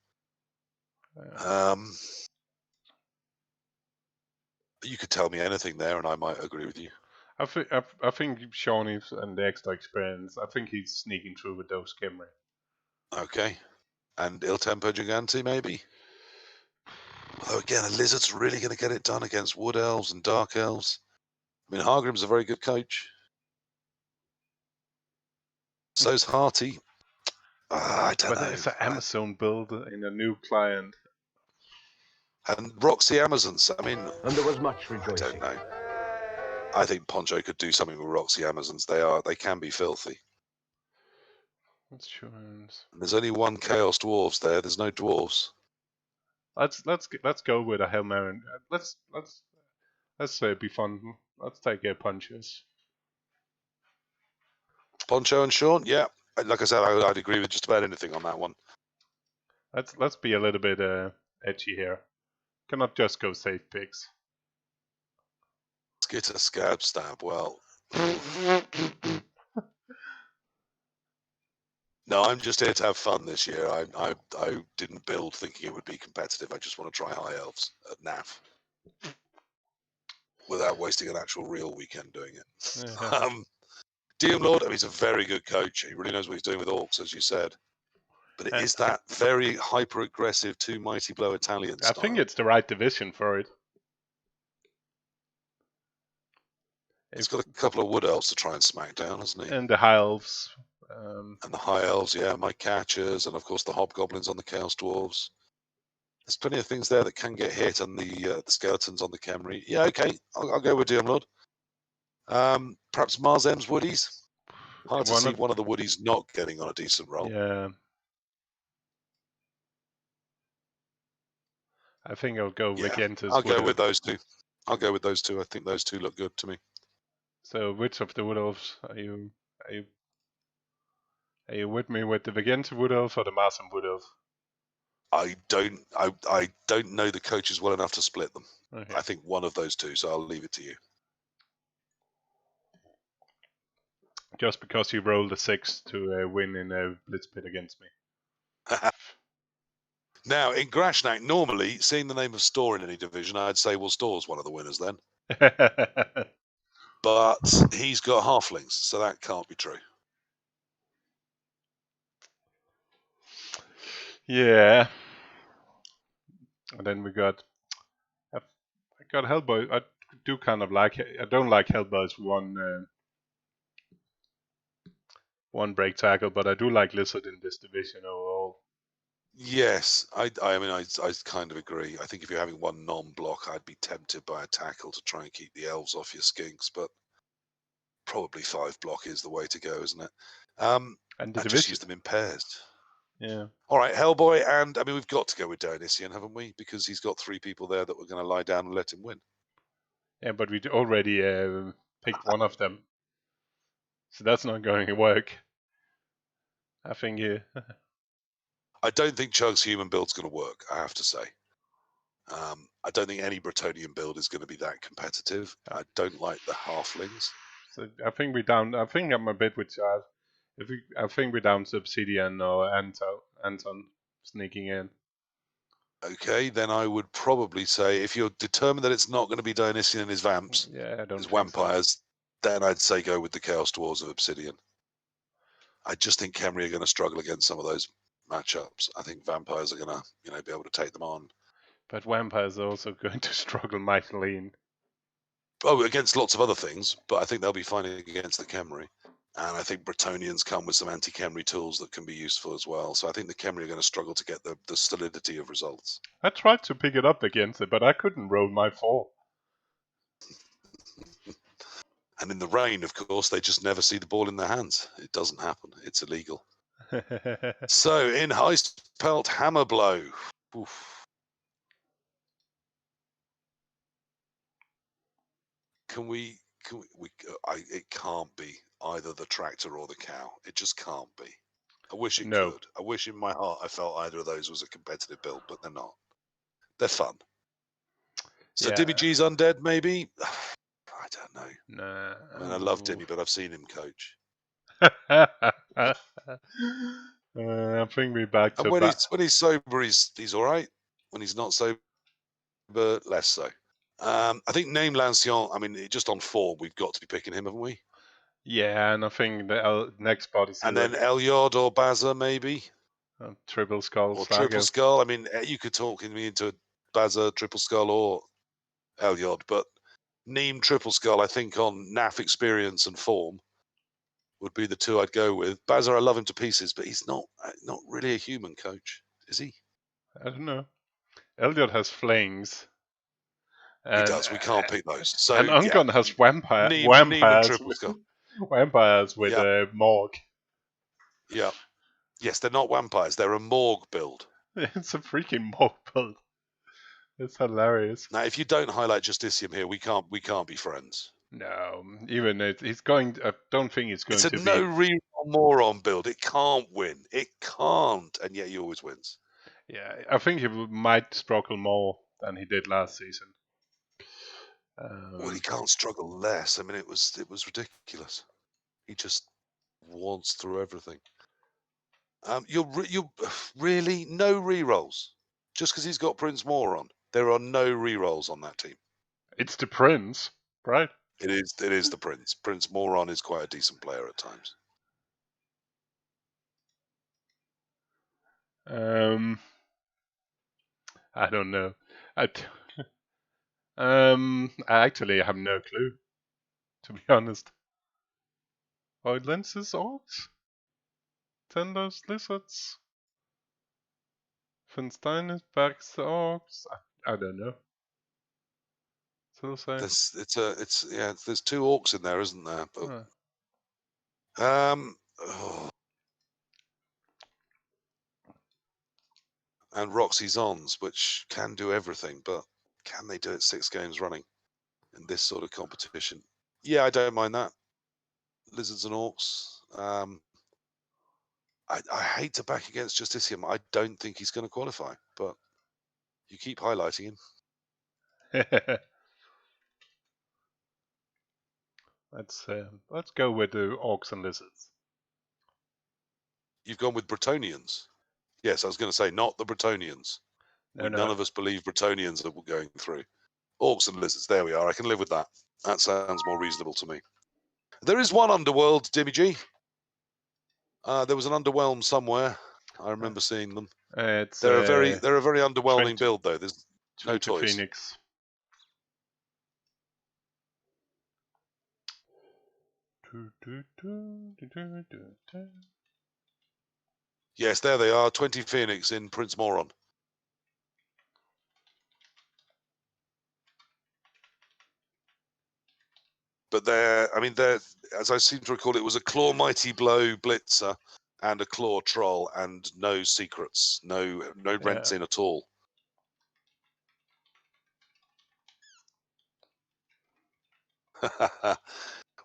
You could tell me anything there and I might agree with you. I think Shawnee and the extra experience, I think he's sneaking through with those Camry. Okay. And Il Tempo Gigante, maybe? Although, again, a Lizard's really going to get it done against Wood Elves and Dark Elves. I mean, Hargrim's a very good coach. So's Harty. I don't know. But it's an Amazon build in a new client. And Roxy Amazons. I mean, and there was much rejoicing. I don't know. I think Poncho could do something with Roxy Amazons. They can be filthy. That's true. There's only one Chaos Dwarves there. There's no dwarves. Let's go with a Hail Mary. Let's be fun. Let's take punches. Poncho and Sean, yeah. Like I said, I'd agree with just about anything on that one. Let's be a little bit edgy here. Cannot just go safe picks. Skitter Scab Stab. Well, no, I'm just here to have fun this year. I didn't build thinking it would be competitive. I just want to try High Elves at NAF without wasting an actual real weekend doing it. DM Lord, I mean, he's a very good coach. He really knows what he's doing with Orcs, as you said. But it is that very hyper-aggressive, two mighty blow Italian style. I think it's the right division for it. He's got a couple of Wood Elves to try and smack down, hasn't he? And the High Elves. And the High Elves, yeah, my Catchers, and of course the Hobgoblins on the Chaos Dwarves. There's plenty of things there that can get hit, and the Skeletons on the Khemri. Yeah, okay, I'll go with DM Lord. Perhaps Mars M's Woodies. Hard to see one of the Woodies not getting on a decent roll. Yeah. I think I'll go Vegentis. I'll go with those two. I think those two look good to me. So which of the Wood Elves are you with me with the Vegentis Wood Elf or the Mars Wood Elf? I don't know the coaches well enough to split them. Okay. I think one of those two, so I'll leave it to you. Just because you rolled a 6 to win in a Blitz Pit against me. Now, in Grashnak, normally, seeing the name of Store in any division, I'd say, well, Store's one of the winners then. But he's got halflings, so that can't be true. Yeah. And then we got... I got Hellboy. I do kind of like... I don't like Hellboy's one break tackle, but I do like Lizard in this division overall. Yes, I mean, I kind of agree. I think if you're having one non-block, I'd be tempted by a tackle to try and keep the elves off your skinks, but probably 5 block is the way to go, isn't it? And just use them in pairs. Yeah. All right, Hellboy, and I mean, we've got to go with Dionysian, haven't we? Because he's got 3 people there that were going to lie down and let him win. Yeah, but we already picked one of them. So that's not going to work. I think I don't think Chug's human build's going to work, I have to say. I don't think any Bretonian build is going to be that competitive. I don't like the halflings. So I think we're down. I think I'm a bit with Chad. I think we're down to Obsidian or Anton sneaking in. Okay, then I would probably say if you're determined that it's not going to be Dionysian and his vamps, his vampires, then I'd say go with the Chaos Dwarves of Obsidian. I just think Khemri are going to struggle against some of those matchups. I think vampires are going to, be able to take them on. But vampires are also going to struggle mightily. Against lots of other things, but I think they'll be fighting against the Khemri. And I think Bretonians come with some anti-Khemri tools that can be useful as well. So I think the Khemri are going to struggle to get the solidity of results. I tried to pick it up against it, but I couldn't roll my 4. And in the rain, of course, they just never see the ball in their hands. It doesn't happen. It's illegal. So in Heist Pelt Hammer Blow. Oof. It can't be either the tractor or the cow. It just can't be. I wish it could. I wish in my heart I felt either of those was a competitive build, but they're not. They're fun. So yeah. Dimmy G's undead, maybe? I don't know. Nah. I mean, I love Dimmy, but I've seen him coach. I think we're back to... And when he's sober, he's all right. When he's not sober, less so. I think Name Lancion, I mean, just on form, we've got to be picking him, haven't we? Yeah, and I think the next spot is... And then Elyod or Baza, maybe? Triple Skull. Or Triple Skull. I mean, you could talk me into Baza, Triple Skull, or Elyod, but Neem, Triple Skull, I think on NAF experience and form would be the 2 I'd go with. Baza, I love him to pieces, but he's not really a human coach, is he? I don't know. Elyod has flings. He does. We can't pick those. So, and Ungon has vampires. Vampires with Morg. Yeah. Yes, they're not vampires. They're a Morg build. It's a freaking Morg build. It's hilarious. Now, if you don't highlight Justicium here, we can't be friends. No, even he's going. I don't think it's going to be. It's a no real moron build. It can't win. It can't, and yet he always wins. Yeah, I think he might struggle more than he did last season. Well, he can't struggle less. I mean, it was ridiculous. He just wants through everything. You're really no re-rolls just because he's got Prince Moore on. There are no re-rolls on that team. It's the Prince, right? It is the Prince. Prince Moron is quite a decent player at times. I don't know. I actually have no clue, to be honest. Void lenses, orcs, tenders, lizards, Finsteinus, Bags, orcs. I don't know. So say. There's 2 orcs in there, isn't there? But, and Roxy Zons, which can do everything, but can they do it 6 games running in this sort of competition? Yeah, I don't mind that. Lizards and orcs. I hate to back against Justicium. I don't think he's going to qualify, but you keep highlighting him. Let's go with the orcs and lizards. You've gone with Bretonians. Yes, I was going to say not the Bretonians. No. None of us believe Bretonians are going through. Orcs and lizards. There we are. I can live with that. That sounds more reasonable to me. There is one underworld, Dimmy G. There was an underwhelm somewhere. I remember seeing them. They're a very underwhelming build though. There's no toys. Phoenix. Yes, there they are. 20 Phoenix in Prince Moron. But they're, as I seem to recall, it was a Claw Mighty Blow Blitzer and a Claw Troll and no secrets, no rents in at all.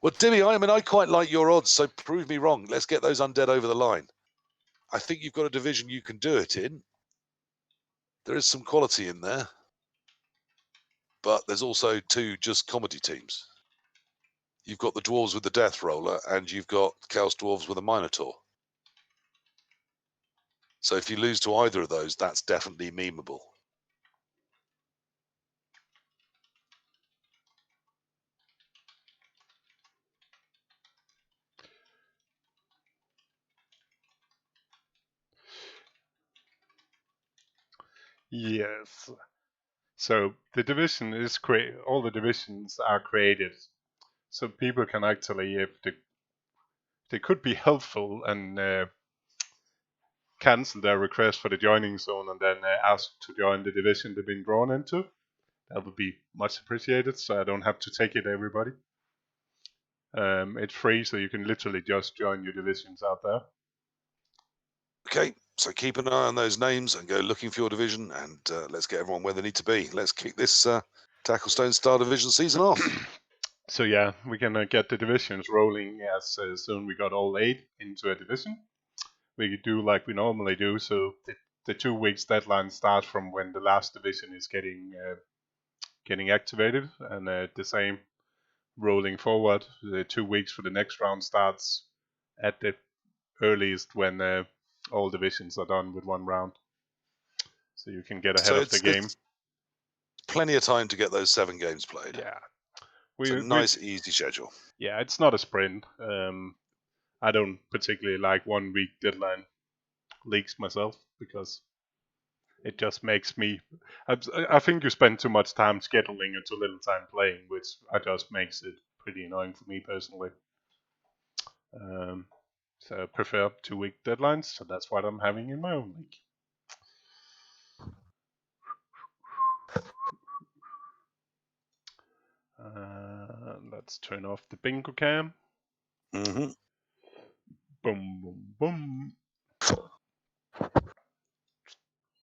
Well, Dimmy, I quite like your odds, so prove me wrong. Let's get those undead over the line. I think you've got a division you can do it in. There is some quality in there. But there's also 2 just comedy teams. You've got the Dwarves with the Death Roller, and you've got Chaos Dwarves with a Minotaur. So if you lose to either of those, that's definitely memeable. Yes. So the division is all the divisions are created, so people can actually, if they could be helpful and cancel their request for the joining zone and then ask to join the division they've been drawn into. That would be much appreciated, so I don't have to take it, everybody. It's free, so you can literally just join your divisions out there. Okay, so keep an eye on those names and go looking for your division, and let's get everyone where they need to be. Let's kick this TakleZone Star Division season off. So yeah, we can get the divisions rolling as soon we got all 8 into a division. We do like we normally do, so the 2 weeks deadline starts from when the last division is getting activated, and the same rolling forward. The 2 weeks for the next round starts at the earliest when all divisions are done with 1 round, so you can get ahead of the game. Plenty of time to get those 7 games played. Yeah, it's a nice, easy schedule. Yeah, it's not a sprint. I don't particularly like 1 week deadline leagues myself because it just makes me. I think you spend too much time scheduling and too little time playing, which just makes it pretty annoying for me personally. So I prefer 2 week deadlines, so that's what I'm having in my own league. Let's turn off the bingo cam. Mm-hmm. Boom, boom, boom.